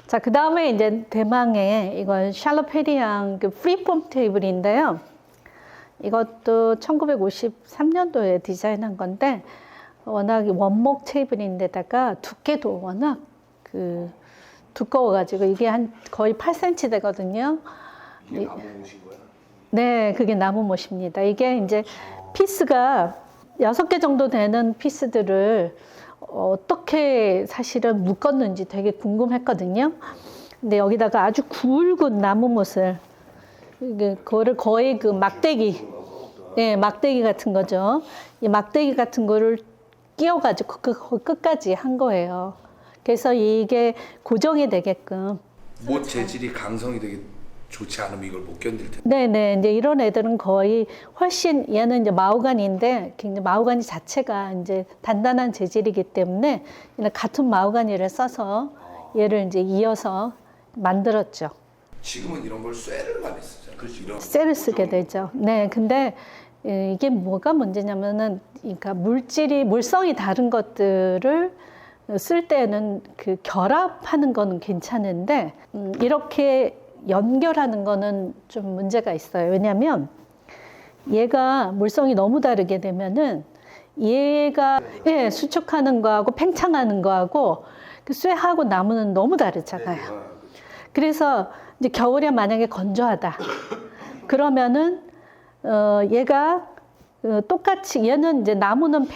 자, 그 다음에 이제 대망의 이건 샬롯페리앙 그 프리폼 테이블인데요. 이것도 1953년도에 디자인한 건데 워낙 원목 테이블인데다가 두께도 워낙 그 두꺼워가지고 이게 한 거의 8cm 되거든요. 이게 나무 옷인 거야? 네, 그게 나무못입니다. 이게 이제 피스가 6개 정도 되는 피스들을 어떻게 사실은 묶었는지 되게 궁금했거든요. 근데 여기다가 아주 굵은 나무못을 그거를 거의 그 막대기, 네, 막대기 같은 거죠. 이 막대기 같은 거를 끼워가지고 그 끝까지 한 거예요. 그래서 이게 고정이 되게끔. 못 재질이 강성이 되게 좋지 않으면 이걸 못 견딜 텐데. 네네. 이제 이런 애들은 거의 훨씬 얘는 이제 마호가니인데 굉장히 마호가니 자체가 이제 단단한 재질이기 때문에 같은 마호가니를 써서 얘를 이제 이어서 만들었죠. 지금은 이런 걸 쇠를 많이 쓰잖아. 이런 쇠를 쓰게 되죠. 네. 근데 이게 뭐가 문제냐면은 그러니까 물성이 다른 것들을 쓸 때는 그 결합하는 거는 괜찮은데 이렇게 연결하는 거는 좀 문제가 있어요. 왜냐하면 얘가 물성이 너무 다르게 되면은 얘가 수축하는 거하고 팽창하는 거하고 그 쇠하고 나무는 너무 다르잖아요. 그래서 이제 겨울에 만약에 건조하다 그러면은 얘가 똑같이 얘는 이제 나무는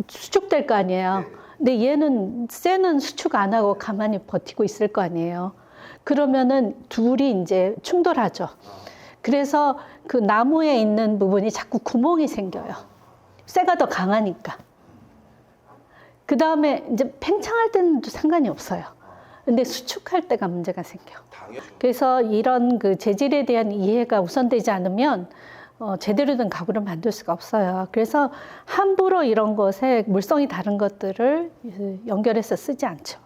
수축될 거 아니에요. 근데 얘는 쇠는 수축 안 하고 가만히 버티고 있을 거 아니에요. 그러면은 둘이 이제 충돌하죠. 그래서 그 나무에 있는 부분이 자꾸 구멍이 생겨요. 쇠가 더 강하니까. 그 다음에 이제 팽창할 때는 상관이 없어요. 근데 수축할 때가 문제가 생겨. 그래서 이런 그 재질에 대한 이해가 우선되지 않으면 제대로 된 가구를 만들 수가 없어요. 그래서 함부로 이런 것에 물성이 다른 것들을 연결해서 쓰지 않죠.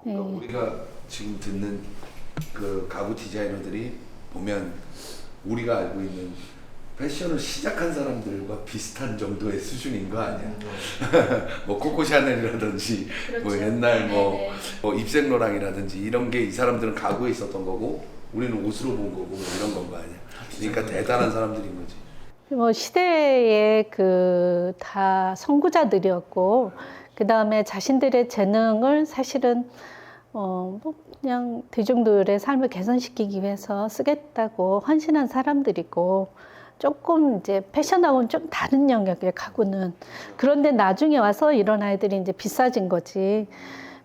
그러니까 예. 우리가 지금 듣는 그 가구 디자이너들이 보면 우리가 알고 있는 패션을 시작한 사람들과 비슷한 정도의 수준인 거 아니야? 뭐 코코 샤넬이라든지 뭐 옛날 뭐 입생로랑이라든지 이런 게 이 사람들은 가구에 있었던 거고 우리는 옷으로 본 거고 뭐 이런 건 거 아니야? 그러니까 대단한 사람들인 거지. 뭐 시대의 그 다 선구자들이었고 그 다음에 자신들의 재능을 사실은 뭐 그냥 대중들의 삶을 개선시키기 위해서 쓰겠다고 헌신한 사람들이고 조금 이제 패션하고는 좀 다른 영역의 가구는 그런데 나중에 와서 이런 아이들이 이제 비싸진 거지.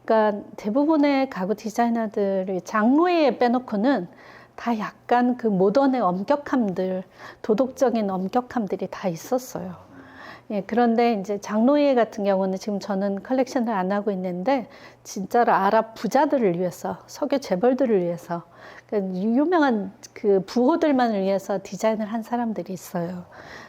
그러니까 대부분의 가구 디자이너들이 장르에 빼놓고는 다 약간 그 모던의 엄격함들, 도덕적인 엄격함들이 다 있었어요. 예, 그런데 이제 장로예 같은 경우는 지금 저는 컬렉션을 안 하고 있는데 진짜로 아랍 부자들을 위해서, 석유 재벌들을 위해서, 그러니까 유명한 그 부호들만을 위해서 디자인을 한 사람들이 있어요.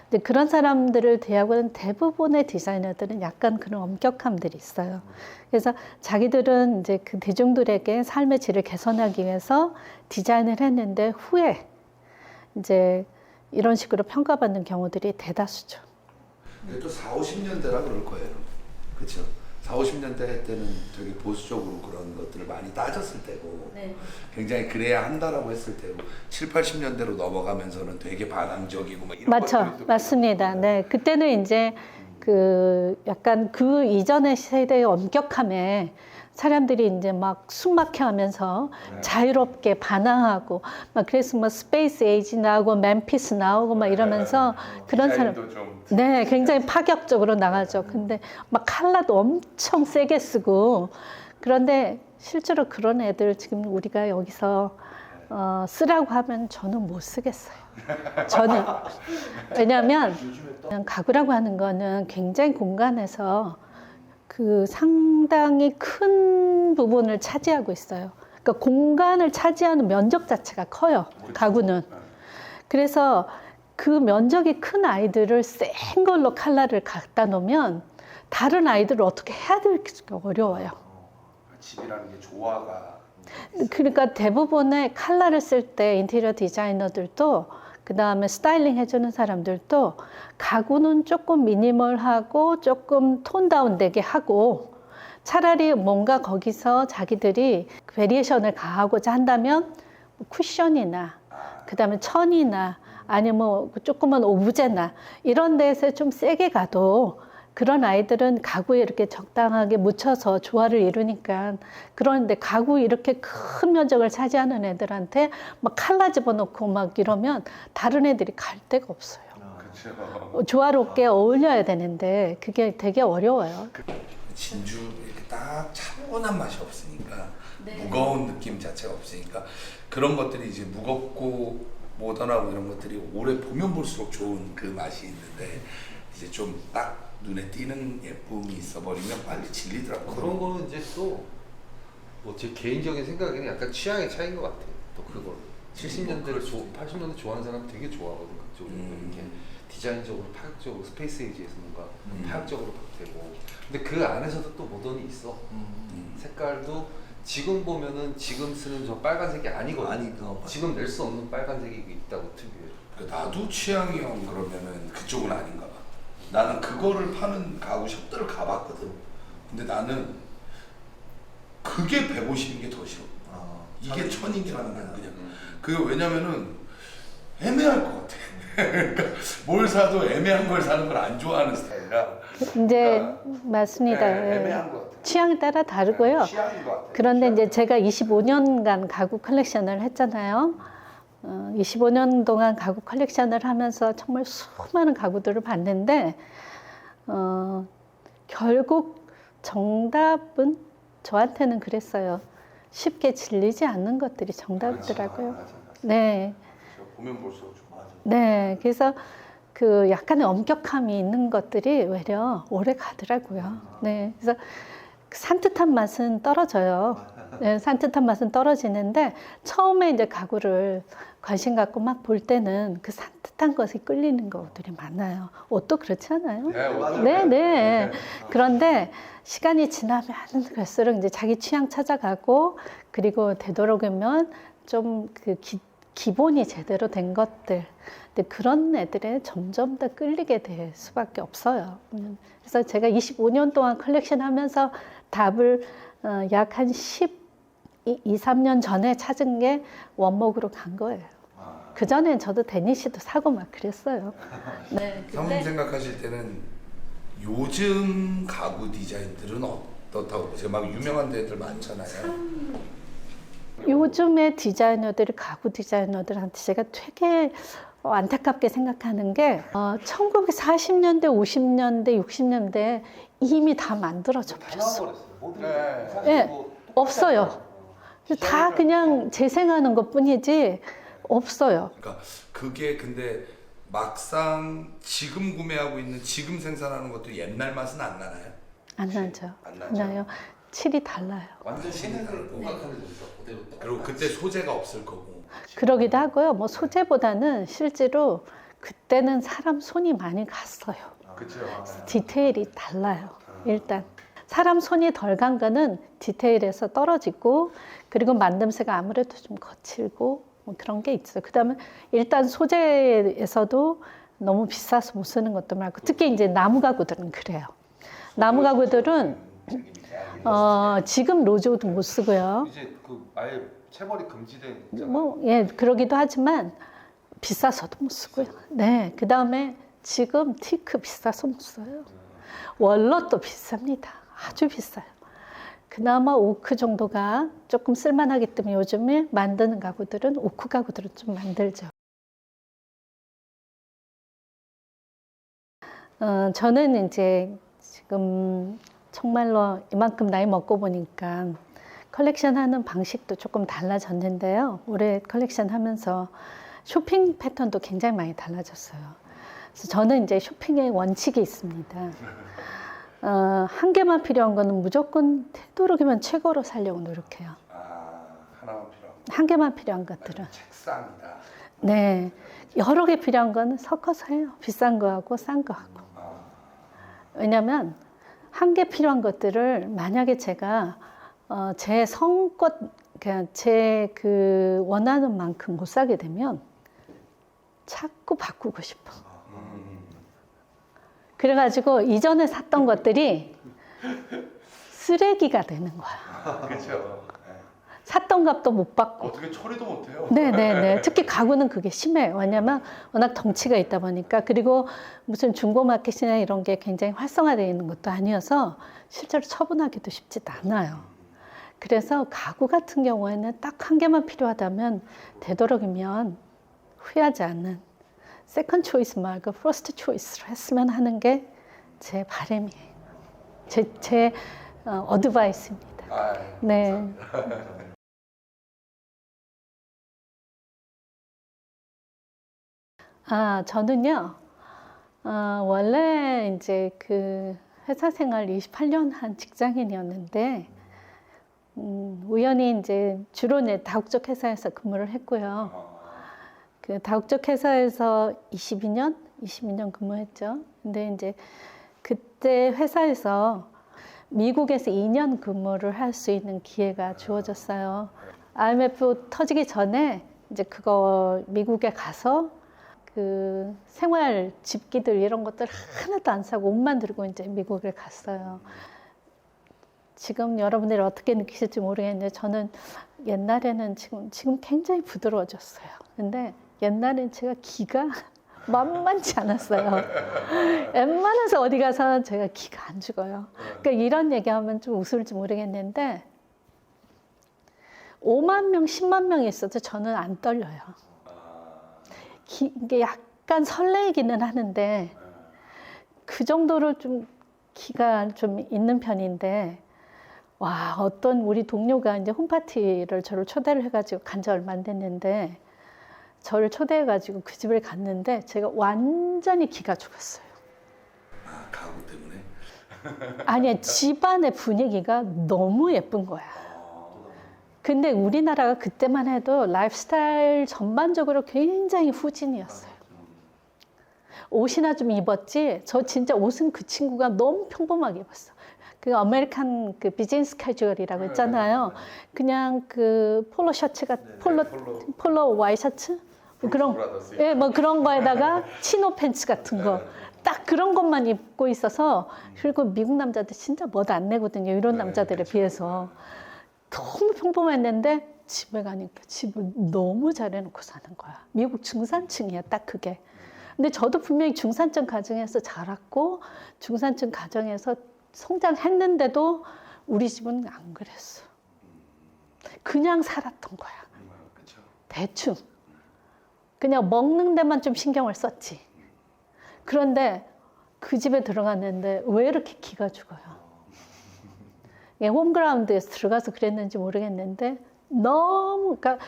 근데 그런 사람들을 대하고는 대부분의 디자이너들은 약간 그런 엄격함들이 있어요. 그래서 자기들은 이제 그 대중들에게 삶의 질을 개선하기 위해서 디자인을 했는데 후에 이제 이런 식으로 평가받는 경우들이 대다수죠. 근데 또 4, 50년대라 그럴 거예요. 그렇죠? 4, 50년대 때는 되게 보수적으로 그런 것들을 많이 따졌을 때고 굉장히 그래야 한다라고 했을 때고 7, 80년대로 넘어가면서는 되게 반항적이고 막 이런 맞죠. 것들이 또 맞습니다. 네. 그때는 이제 그 약간 그 이전의 세대의 엄격함에 사람들이 이제 막 숨막혀 하면서 자유롭게 반항하고 막 그래서 뭐 스페이스 에이지 나오고 맨피스 나오고 막 이러면서 그런 사람 네, 굉장히 파격적으로 나가죠. 근데 막 컬러도 엄청 세게 쓰고 그런데 실제로 그런 애들 지금 우리가 여기서 쓰라고 하면 저는 못 쓰겠어요. 저는 왜냐하면 가구라고 하는 거는 굉장히 공간에서 그 상당히 큰 부분을 차지하고 있어요. 그러니까 공간을 차지하는 면적 자체가 커요. 가구는. 그래서 그 면적이 큰 아이들을 센 걸로 컬러를 갖다 놓으면 다른 아이들을 어떻게 해야 될지가 어려워요. 집이라는 게 조화가 그러니까 대부분의 컬러를 쓸 때 인테리어 디자이너들도 그 다음에 스타일링 해주는 사람들도 가구는 조금 미니멀하고 조금 톤 다운되게 하고 차라리 뭔가 거기서 자기들이 베리에이션을 가하고자 한다면 쿠션이나 그 다음에 천이나 아니면 뭐 조그만 오브제나 이런 데서 좀 세게 가도 그런 아이들은 가구에 이렇게 적당하게 묻혀서 조화를 이루니까 그런데 가구 이렇게 큰 면적을 차지하는 애들한테 막 칼라 집어넣고 막 이러면 다른 애들이 갈 데가 없어요. 그렇죠. 조화롭게 어울려야 되는데 그게 되게 어려워요. 진주 이렇게 딱 차분한 맛이 없으니까 무거운 느낌 자체가 없으니까 그런 것들이 이제 무겁고 모던하고 이런 것들이 오래 보면 볼수록 좋은 그 맛이 있는데 이제 좀 딱 눈에 띄는 예쁨이 있어버리면 빨리 질리더라고요. 그런 거는 이제 또 뭐 제 개인적인 생각에는 약간 취향의 차이인 것 같아요. 또 그걸 70년대를 80년대 좋아하는 사람 되게 좋아하거든. 그쪽으로 이렇게 디자인적으로 파격적으로 스페이스 에이지에서 뭔가 파격적으로 되고. 근데 그 안에서도 또 모던이 있어. 색깔도 지금 보면은 지금 쓰는 저 빨간색이 아니거든. 지금 낼 수 없는 빨간색이 있다고 특유의. 그러니까 나도 취향이 형 그러면은 그쪽은 아닌가 봐. 나는 그거를 파는 가구 숍들을 가봤거든. 근데 나는 그게 150인 게 더 싫어. 이게 1000인지라는 건 그냥. 그게 왜냐면은 애매할 것 같아. 그러니까 뭘 사도 애매한 걸 사는 걸 안 좋아하는 스타일이라. 이제 맞습니다. 네, 애매한 것 같아. 취향에 따라 다르고요. 취향인 것 같아. 그런데 이제 제가 25년간 가구 컬렉션을 했잖아요. 25년 동안 가구 컬렉션을 하면서 정말 수많은 가구들을 봤는데 결국 정답은 저한테는 그랬어요. 쉽게 질리지 않는 것들이 정답이더라고요. 맞아. 네, 보면 볼수록 좀 맞아. 네. 그래서 그 약간의 엄격함이 있는 것들이 오히려 오래 가더라고요. 네, 그래서 그 산뜻한 맛은 떨어져요. 네, 산뜻한 맛은 떨어지는데 처음에 이제 가구를 관심 갖고 막 볼 때는 그 산뜻한 것이 끌리는 것들이 많아요. 옷도 그렇지 않아요? 네, 네. 그런데 시간이 지나면 갈수록 이제 자기 취향 찾아가고 그리고 되도록이면 좀 그 기본이 제대로 된 것들. 근데 그런 애들에 점점 더 끌리게 될 수밖에 없어요. 그래서 제가 25년 동안 컬렉션 하면서 답을 약 한 13년 전에 찾은 게 원목으로 간 거예요. 그 전엔 저도 데니시도 사고 막 그랬어요. 네. 사모님 생각하실 때는 요즘 가구 디자인들은 어떻다고 보세요? 막 유명한 데들 많잖아요. 요즘의 디자이너들이 가구 디자이너들한테 제가 되게 안타깝게 생각하는 게 1940년대, 50년대, 60년대 이미 다 만들어져 버렸어. 네, 없어요. 다 그냥 재생하는 것 뿐이지 없어요. 그러니까 그게 근데 막상 지금 구매하고 있는 지금 생산하는 것도 옛날 맛은 안 나나요? 안 나죠. 안 안 나죠? 나요. 칠이 달라요. 완전 신이 생각을 다르고. 생각하는 거니까 그대로 딱. 그리고 그때 소재가 없을 거고. 그러기도 하고요. 뭐 소재보다는 실제로 그때는 사람 손이 많이 갔어요. 그렇죠. 디테일이 달라요. 일단 사람 손이 덜 간 거는 디테일에서 떨어지고 그리고 만듦새가 아무래도 좀 거칠고 뭐 그런 게 있어요. 그다음에 일단 소재에서도 너무 비싸서 못 쓰는 것도 많고 특히 이제 나무 가구들은 그래요. 나무 가구들은 지금 로즈우드 못 쓰고요. 이제 그 아예 체벌이 금지된 뭐 예 그러기도 하지만 비싸서도 못 쓰고요. 네, 그 다음에 지금 티크 비싸서 못 써요. 월넛도 비쌉니다. 아주 비싸요. 그나마 오크 정도가 조금 쓸만하기 때문에 요즘에 만드는 가구들은 오크 가구들은 좀 만들죠. 저는 이제 지금 정말로 이만큼 나이 먹고 보니까 컬렉션 하는 방식도 조금 달라졌는데요. 올해 컬렉션 하면서 쇼핑 패턴도 굉장히 많이 달라졌어요. 그래서 저는 이제 쇼핑의 원칙이 있습니다. 한 개만 필요한 거는 무조건 되도록이면 최고로 사려고 노력해요. 하나만 필요한 한 개만 필요한 것들은. 책상이다. 네. 여러 개 필요한 거는 섞어서 해요. 비싼 거하고 싼 거하고. 왜냐면 한 개 필요한 것들을 만약에 제가 제 성껏 그냥 제 그 원하는 만큼 못 사게 되면 자꾸 바꾸고 싶어. 그래가지고 이전에 샀던 것들이 쓰레기가 되는 거야. 그렇죠. 샀던 값도 못 받고. 어떻게 처리도 못해요. 네네네. 특히 가구는 그게 심해요. 왜냐면 워낙 덩치가 있다 보니까. 그리고 무슨 중고마켓이나 이런 게 굉장히 활성화되어 있는 것도 아니어서 실제로 처분하기도 쉽지도 않아요. 그래서 가구 같은 경우에는 딱 한 개만 필요하다면 되도록이면 후회하지 않는 세컨드 초이스 말고 퍼스트 초이스로 했으면 하는 게 제 바람이에요. 제 어드바이스입니다. 네. 저는요, 원래 이제 그 회사 생활 28년 한 직장인이었는데, 우연히 이제 주로 다국적 회사에서 근무를 했고요. 그 다국적 회사에서 22년 근무했죠. 근데 이제 그때 회사에서 미국에서 2년 근무를 할 수 있는 기회가 주어졌어요. IMF 터지기 전에 이제 그거 미국에 가서 그 생활 집기들 이런 것들 하나도 안 사고 옷만 들고 이제 미국에 갔어요. 지금 여러분들이 어떻게 느끼실지 모르겠는데 저는 옛날에는 지금 굉장히 부드러워졌어요. 근데 옛날엔 제가 기가 만만치 않았어요. 웬만해서 어디 가서 제가 기가 안 죽어요. 그러니까 이런 얘기하면 좀 웃을지 모르겠는데 5만 명, 10만 명이 있어도 저는 안 떨려요. 이게 약간 설레기는 하는데 그 정도로 좀 기가 좀 있는 편인데 와 어떤 우리 동료가 이제 홈파티를 저를 초대를 해가지고 간 지 얼마 안 됐는데 저를 초대해가지고 그 집을 갔는데 제가 완전히 기가 죽었어요. 가구 때문에? 아니 집안의 분위기가 너무 예쁜 거야. 근데 우리나라가 그때만 해도 라이프스타일 전반적으로 굉장히 후진이었어요. 옷이나 좀 입었지. 저 진짜 옷은 그 친구가 너무 평범하게 입었어. 그 아메리칸 그 비즈니스 캐주얼이라고 했잖아요. 그냥 그 폴로 셔츠가 폴로 와이셔츠 뭐 그런 예, 뭐 그런 거에다가 치노 팬츠 같은 거. 딱 그런 것만 입고 있어서 그리고 미국 남자들 진짜 멋 안 내거든요. 이런 남자들에 비해서. 너무 평범했는데 집에 가니까 집을 너무 잘해놓고 사는 거야. 미국 중산층이야, 딱 그게. 근데 저도 분명히 중산층 가정에서 자랐고 중산층 가정에서 성장했는데도 우리 집은 안 그랬어. 그냥 살았던 거야. 대충. 그냥 먹는 데만 좀 신경을 썼지. 그런데 그 집에 들어갔는데 왜 이렇게 기가 죽어요? 홈그라운드에서 들어가서 그랬는지 모르겠는데 너무 그러니까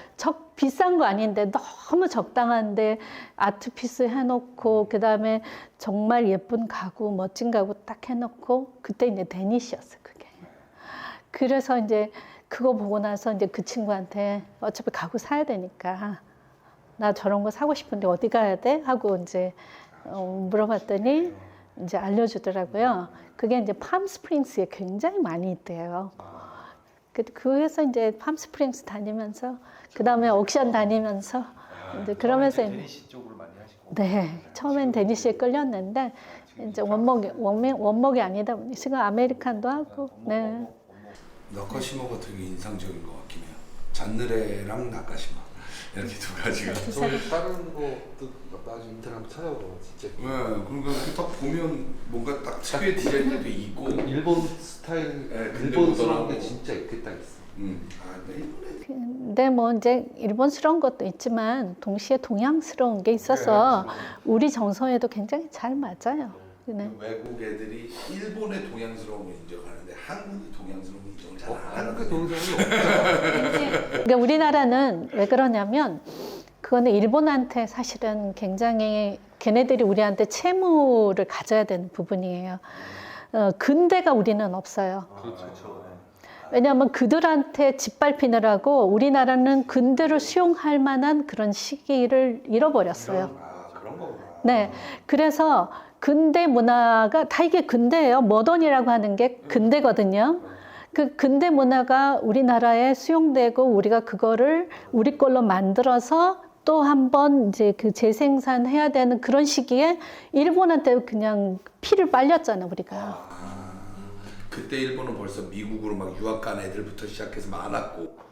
비싼 거 아닌데 너무 적당한데 아트피스 해놓고 그다음에 정말 예쁜 가구 멋진 가구 딱 해놓고 그때 이제 데니시였어 그게. 그래서 이제 그거 보고 나서 이제 그 친구한테 어차피 가구 사야 되니까 나 저런 거 사고 싶은데 어디 가야 돼? 하고 이제 물어봤더니 이제 알려주더라고요. 그게 이제 팜스프링스에 굉장히 많이 있대요. 그래서 이제 팜스프링스 다니면서 그 다음에 옥션 다니면서 이제 그러면서 데니시 쪽으로 많이 하시고. 네 처음엔 데니시에 끌렸는데 이제 원목이 아니다 보니 지금 아메리칸도 하고 네. 나카시마가 되게 인상적인 것 같긴 해요. 잔느레랑 나카시마 이렇게 두 가지가. 저희 다른 것도 나중에 인터넷 한번 찾아보고 진짜. 네, 그러니까 딱 보면 뭔가 딱 특유의 디자인들도 있고. 일본 스타일, 네, 근데 일본스러운 모던하고. 게 진짜 있겠다 있어. 아, 네, 일본에 근데 뭐 이제 일본스러운 것도 있지만 동시에 동양스러운 게 있어서 우리 정서에도 굉장히 잘 맞아요. 네. 외국 애들이 일본의 동양스러움을 인정하는데 한국의 동양스러움을 인정을 잘 안 한국 하는 동생이 없잖아. 그러니까 우리나라는 왜 그러냐면 그거는 일본한테 사실은 굉장히 걔네들이 우리한테 채무를 가져야 되는 부분이에요. 근대가 우리는 없어요. 그렇죠. 왜냐하면 그들한테 짓밟히느라고 우리나라는 근대를 수용할 만한 그런 시기를 잃어버렸어요. 아, 그런 거구나. 네, 그래서 근대 문화가 다 이게 근대예요. 모던이라고 하는 게 근대거든요. 그 근대 문화가 우리나라에 수용되고 우리가 그거를 우리 걸로 만들어서 또 한 번 이제 그 재생산해야 되는 그런 시기에 일본한테 그냥 피를 빨렸잖아 우리가. 그때 일본은 벌써 미국으로 막 유학 간 애들부터 시작해서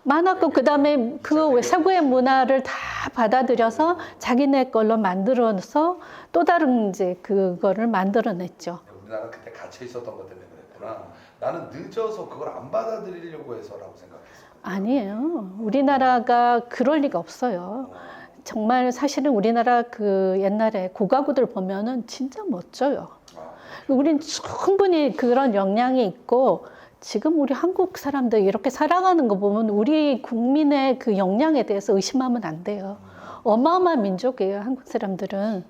많았고 그다음에 그 서구의 문화를 다 받아들여서 자기네 걸로 만들어서 또 다른 이제 그거를 만들어냈죠. 우리나라 그때 갇혀 있었던 것 때문에 그랬구나. 나는 늦어서 그걸 안 받아들이려고 해서라고 생각했어. 아니에요. 우리나라가 그럴 리가 없어요. 정말 사실은 우리나라 그 옛날에 고가구들 보면은 진짜 멋져요. 우린 충분히 그런 역량이 있고 지금 우리 한국 사람들 이렇게 살아가는 거 보면 우리 국민의 그 역량에 대해서 의심하면 안 돼요. 어마어마한 민족이에요, 한국 사람들은.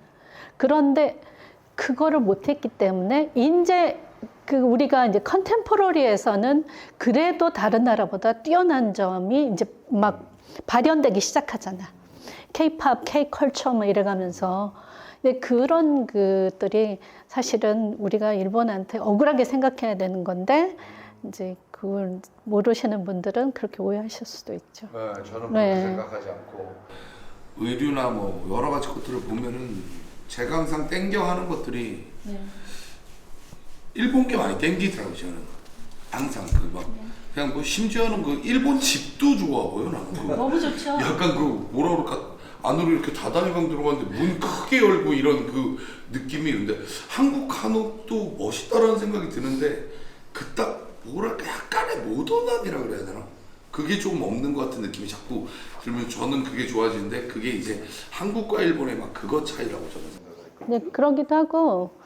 그런데 그거를 못했기 때문에 이제 그 우리가 이제 컨템포러리에서는 그래도 다른 나라보다 뛰어난 점이 이제 막 발현되기 시작하잖아. K-팝, K-컬처 뭐 이래가면서. 근데 그런 것들이 사실은 우리가 일본한테 억울하게 생각해야 되는 건데 이제 그걸 모르시는 분들은 그렇게 오해하실 수도 있죠. 네, 저는 네. 그렇게 생각하지 않고 의류나 뭐 여러 가지 것들을 보면은 제가 항상 땡겨 하는 것들이 일본 게 많이 땡기더라고요. 저는 항상 그 막 그냥 뭐 심지어는 그 일본 집도 좋아 보여 나는. 그 너무 좋죠. 약간 그 뭐라 그럴까 안으로 이렇게 다다니방 들어갔는데 문 크게 열고 이런 그 느낌이 있는데 한국 한옥도 멋있다라는 생각이 드는데 그 딱 뭐랄까 약간의 모던함이라 그래야 되나? 그게 조금 없는 것 같은 느낌이 자꾸 들면 저는 그게 좋아지는데 그게 이제 한국과 일본의 막 그거 차이라고 저는 생각을 했거든요. 네, 그러기도 하고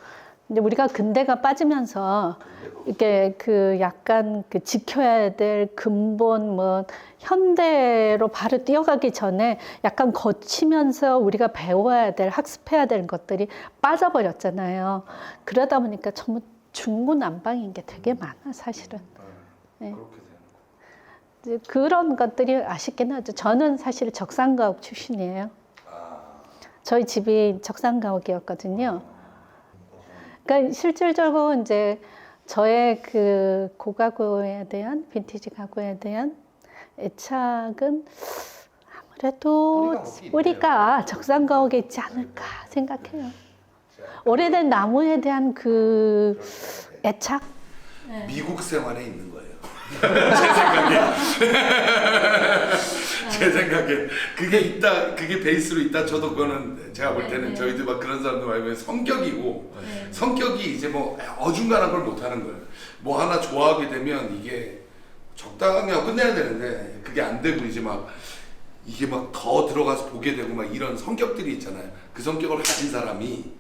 이제 우리가 근대가 빠지면서 이게 그 약간 그 지켜야 될 근본 뭐 현대로 바로 뛰어가기 전에 약간 거치면서 우리가 배워야 될 학습해야 될 것들이 빠져버렸잖아요. 그러다 보니까 전부 중구난방인 게 되게 많아 사실은. 네. 그렇게 되는 이제 그런 것들이 아쉽긴 하죠. 저는 사실 적산가옥 출신이에요. 저희 집이 적산가옥이었거든요. 그러니까 실질적으로 이제 저의 그 고가구에 대한 빈티지 가구에 대한 애착은 아무래도 뿌리가 적산가옥에 있지 않을까 생각해요. 오래된 나무에 대한 그 애착? 미국 생활에 있는 거예요. 제 생각에. 제 생각에 그게 있다, 그게 베이스로 있다. 저도 그거는 제가 볼 때는 저희들 막 그런 사람들 말하면 성격이고 성격이 이제 뭐 어중간한 걸 못하는 거예요. 뭐 하나 좋아하게 되면 이게 적당히 하고 끝내야 되는데 그게 안 되고 이제 막 이게 막 더 들어가서 보게 되고 막 이런 성격들이 있잖아요. 그 성격을 가진 사람이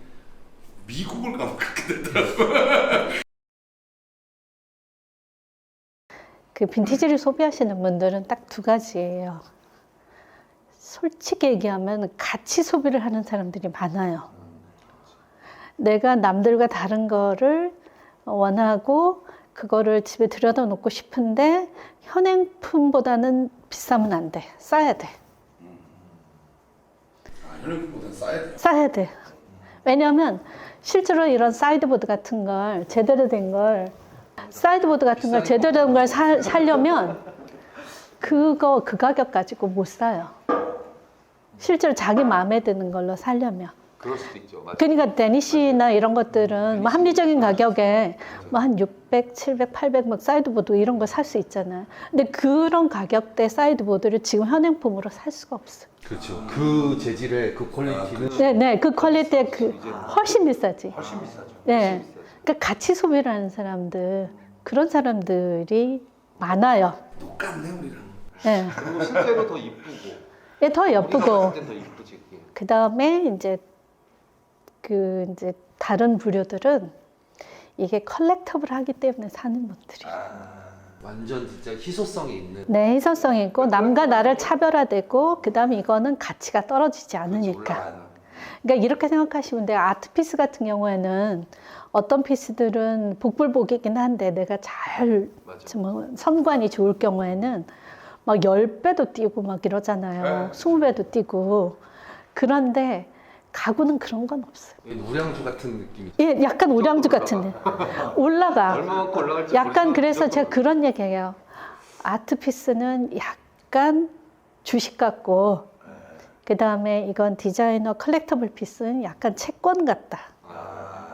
미국을 가면 그렇게 되더라고요. 그 빈티지를 소비하시는 분들은 딱 두 가지예요. 솔직히 얘기하면 같이 소비를 하는 사람들이 많아요. 내가 남들과 다른 거를 원하고 그거를 집에 들여다 놓고 싶은데 현행품보다는 비싸면 안 돼. 싸야 돼. 현행품보다 싸야 돼요. 싸야 돼. 왜냐하면 실제로 이런 사이드보드 같은 걸 제대로 된 걸 사이드보드 같은 걸 제대로 된 걸 사려면 그 가격 가지고 못 사요. 실제로 자기 마음에 드는 걸로 사려면. 그럴 수도 있죠. 맞아요. 그러니까 데니시나 이런 것들은 뭐 합리적인 가격에 뭐 한 600, 700, 800 막 사이드보드 이런 거 살 수 있잖아요. 근데 그런 가격대 사이드보드를 지금 현행품으로 살 수가 없어요. 그렇죠. 그 재질의 그 퀄리티는 네, 그 퀄리티의 그 훨씬 비싸지. 훨씬 비싸죠. 네, 그러니까 같이 소비를 하는 사람들 그런 사람들이 많아요. 똑같네 우리랑. 네, 그리고 실제로 더 이쁘고. 네, 더 예쁘고 더 이쁘지. 그게. 그 다음에 이제 다른 부류들은 이게 컬렉터블 하기 때문에 사는 분들이. 완전 진짜 희소성이 있는. 네, 희소성이 있고 남과 나를 차별화되고 그 다음에 이거는 가치가 떨어지지 않으니까. 올라가는. 그러니까 이렇게 생각하시면 돼요. 아트피스 같은 경우에는 어떤 피스들은 복불복이긴 한데 내가 잘 맞아. 뭐 선관이 좋을 경우에는 막 10배도 뛰고 막 이러잖아요. 20배도 뛰고. 그런데 가구는 그런 건 없어요. 우량주 같은 느낌이. 예, 약간 우량주 같은데. 올라가. 얼마만큼 올라갈지 약간 모르지만 그래서 제가 무조건 그런 얘기해요. 아트피스는 약간 주식 같고 그 다음에 이건 디자이너 컬렉터블 피스는 약간 채권 같다.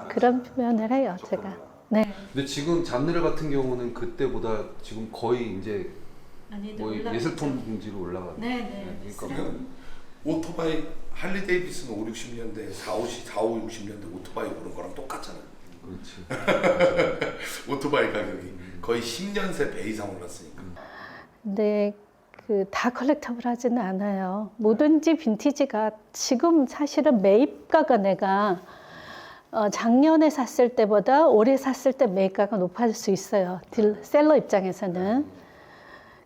그런 표현을 해요, 제가. 네. 근데 지금 잔느레 같은 경우는 그때보다 지금 거의 이제 뭐 예술품 공지로 올라가는. 네. 그러니까 오토바이 할리 데이비슨 5, 60년대 4, 5, 60년대 오토바이 그런 거랑 똑같잖아요. 그렇지. 오토바이 가격이 거의 10년새 배 이상 올랐으니까. 근데 그 다 컬렉터블 하지는 않아요. 뭐든지 빈티지가 지금 사실은 매입가가 내가 작년에 샀을 때보다 올해 샀을 때 매입가가 높아질 수 있어요. 셀러 입장에서는.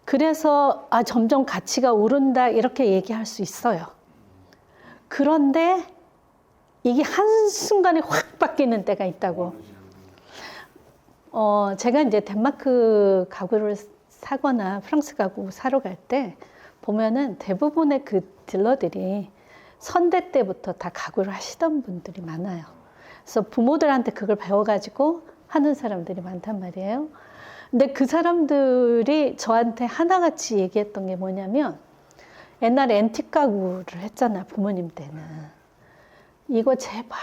그래서 점점 가치가 오른다 이렇게 얘기할 수 있어요. 그런데 이게 한순간에 확 바뀌는 때가 있다고. 제가 이제 덴마크 가구를 사거나 프랑스 가구 사러 갈 때 보면은 대부분의 그 딜러들이 선대 때부터 다 가구를 하시던 분들이 많아요. 그래서 부모들한테 그걸 배워가지고 하는 사람들이 많단 말이에요. 근데 그 사람들이 저한테 하나같이 얘기했던 게 뭐냐면 옛날에 앤틱 가구를 했잖아, 부모님 때는. 이거 제발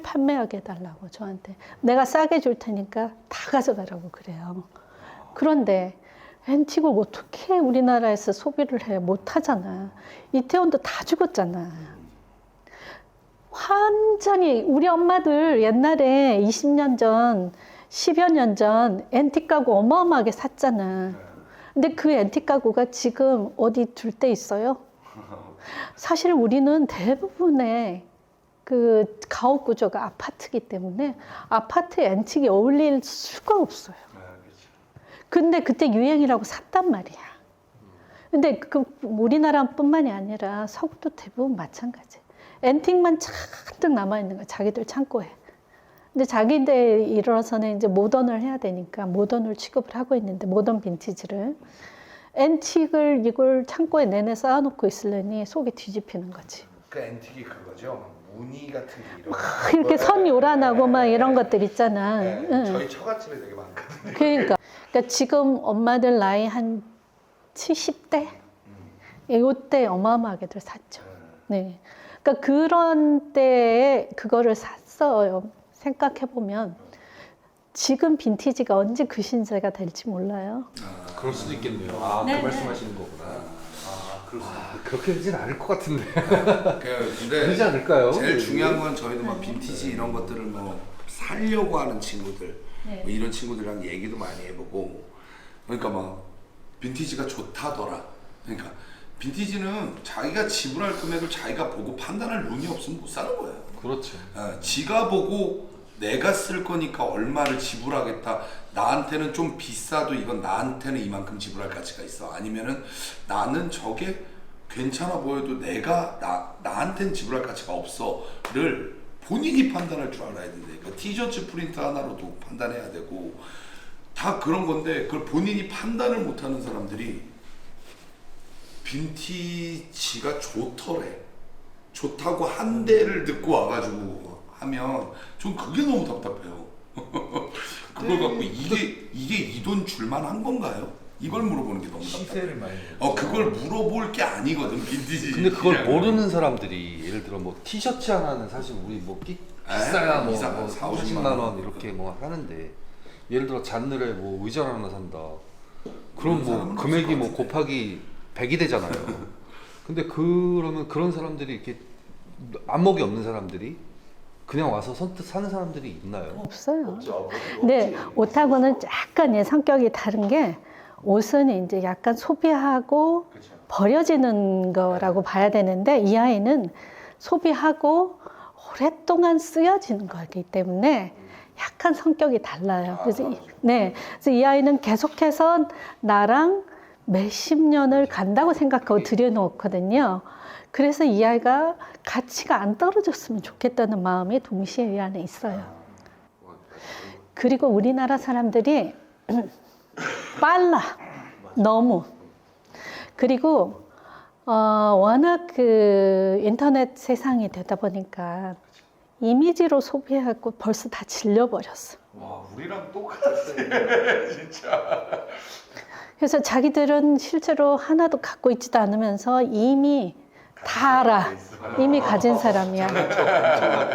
판매하게 해달라고 저한테. 내가 싸게 줄 테니까 다 가져가라고 그래요. 그런데 앤틱을 어떻게 우리나라에서 소비를 해? 못하잖아. 이태원도 다 죽었잖아. 완전히 우리 엄마들 옛날에 20년 전, 10여 년 전 앤틱 가구 어마어마하게 샀잖아. 근데 그 앤틱 가구가 지금 어디 둘 데 있어요? 사실 우리는 대부분의 그 가옥 구조가 아파트이기 때문에 아파트에 앤틱이 어울릴 수가 없어요. 근데 그때 유행이라고 샀단 말이야. 근데 그 우리나라뿐만이 아니라 서구도 대부분 마찬가지. 앤틱만 잔뜩 남아있는 거야, 자기들 창고에. 근데 자기들 일어서는 이제 모던을 해야 되니까 모던을 취급을 하고 있는데, 모던 빈티지를. 앤틱을 이걸 창고에 내내 쌓아놓고 있으려니 속이 뒤집히는 거지. 그 앤틱이 그거죠. 무늬 같은 게 이런. 막 이렇게 선 요란하고 막 이런 것들 있잖아. 네, 응. 저희 처갓집에 되게 많거든요. 그러니까 지금 엄마들 나이 한 70대? 이때 어마어마하게들 샀죠. 네. 그러니까 그런 때에 그거를 샀어요. 생각해보면 지금 빈티지가 언제 그 신세가 될지 몰라요. 그럴 수도 있겠네요. 아, 그 네, 말씀하시는 거구나. 그렇게 되진 않을 것 같은데. 근데 그러지 않을까요? 제일 중요한 건 저희도 막 빈티지 이런 것들을 뭐 살려고 하는 친구들, 네. 뭐 이런 친구들이랑 얘기도 많이 해보고, 그러니까 막 빈티지가 좋다더라. 그러니까 빈티지는 자기가 지불할 금액을 자기가 보고 판단할 눈이 없으면 못 사는 거예요. 그렇죠. 지가 보고 내가 쓸 거니까 얼마를 지불하겠다. 나한테는 좀 비싸도 이건 나한테는 이만큼 지불할 가치가 있어. 아니면은 나는 저게 괜찮아 보여도 내가 나한테는 지불할 가치가 없어를 본인이 판단할 줄 알아야 된대. 그러니까 티셔츠 프린트 하나로도 판단해야 되고 다 그런 건데 그걸 본인이 판단을 못하는 사람들이 빈티지가 좋더래. 좋다고 한 대를 듣고 와가지고 하면 전 그게 너무 답답해요. 그걸 갖고 이게 이 돈 줄만한 건가요? 이걸 물어보는 게 너무 답답해요. 시세를 많이 내요. 그걸 물어볼 게 아니거든 빈티지. 근데 그걸 그냥. 모르는 사람들이 예를 들어 뭐 티셔츠 하나는 사실 우리 뭐 비싸야 뭐 4, 50만 40만 원 이렇게 뭐 하는데 예를 들어 잔느레 뭐 의자 하나 산다. 그럼 뭐 사람은 금액이 없을 뭐 것 같은데. 곱하기 100이 되잖아요. 근데 그러면 그런 사람들이 이렇게 안목이 없는 사람들이 그냥 와서 선뜻 사는 사람들이 있나요? 없어요. 근데 옷하고는 약간 성격이 다른 게 옷은 이제 약간 소비하고 버려지는 거라고 봐야 되는데 이 아이는 소비하고 오랫동안 쓰여지는 거기 때문에 약간 성격이 달라요. 그래서 그래서 이 아이는 계속해서 나랑 몇십 년을 간다고 생각하고 들여놓거든요. 그래서 이 아이가 가치가 안 떨어졌으면 좋겠다는 마음이 동시에 이 안에 있어요. 그리고 우리나라 사람들이 빨라. 너무. 그리고 워낙 그 인터넷 세상이 되다 보니까 이미지로 소비하고 벌써 다 질려버렸어. 와 우리랑 똑같았어요. 진짜. 그래서 자기들은 실제로 하나도 갖고 있지도 않으면서 이미 다 알아. 이미 가진 사람이야.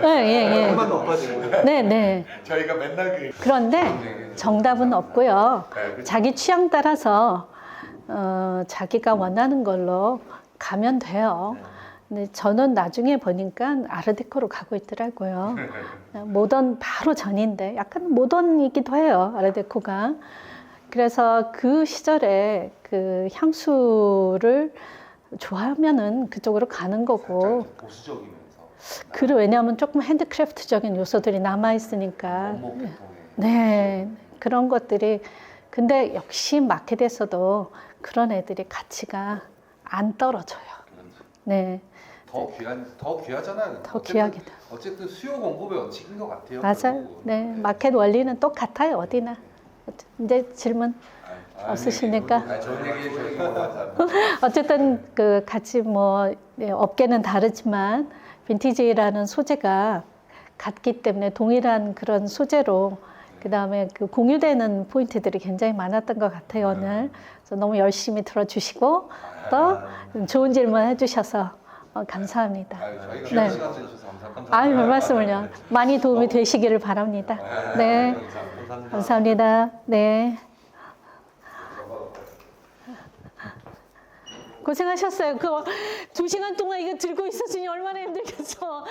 예. 네. 저희가 맨날 그런데 정답은 없고요. 자기 취향 따라서 자기가 원하는 걸로 가면 돼요. 근데 저는 나중에 보니까 아르데코로 가고 있더라고요. 모던 바로 전인데 약간 모던이기도 해요. 아르데코가. 그래서 그 시절에 그 향수를 좋아하면은 그쪽으로 가는 거고. 보수적이면서 왜냐하면 조금 핸드크래프트적인 요소들이 남아 있으니까. 원목 네, 그런 것들이. 근데 역시 마켓에서도 그런 애들이 가치가 안 떨어져요. 네, 더 귀하잖아요. 더 귀하게 돼. 어쨌든 수요 공급의 원칙인 것 같아요. 맞아요. 결국은. 네, 마켓 원리는 똑같아요. 어디나. 이제 질문 없으시니까. 좋은 얘기 해주셔서 어쨌든 그 같이 뭐 업계는 다르지만 빈티지라는 소재가 같기 때문에 동일한 그런 소재로 그 다음에 그 공유되는 포인트들이 굉장히 많았던 것 같아요 오늘. 그래서 너무 열심히 들어주시고 또 좋은 질문 해주셔서 감사합니다. 저희가 네. 시간 내주셔서 감사합니다. 아유, 별 말씀을요. 많이 도움이 되시기를 바랍니다. 네, 감사합니다. 네. 고생하셨어요. 그 2시간 동안 이거 들고 있었으니 얼마나 힘들겠어.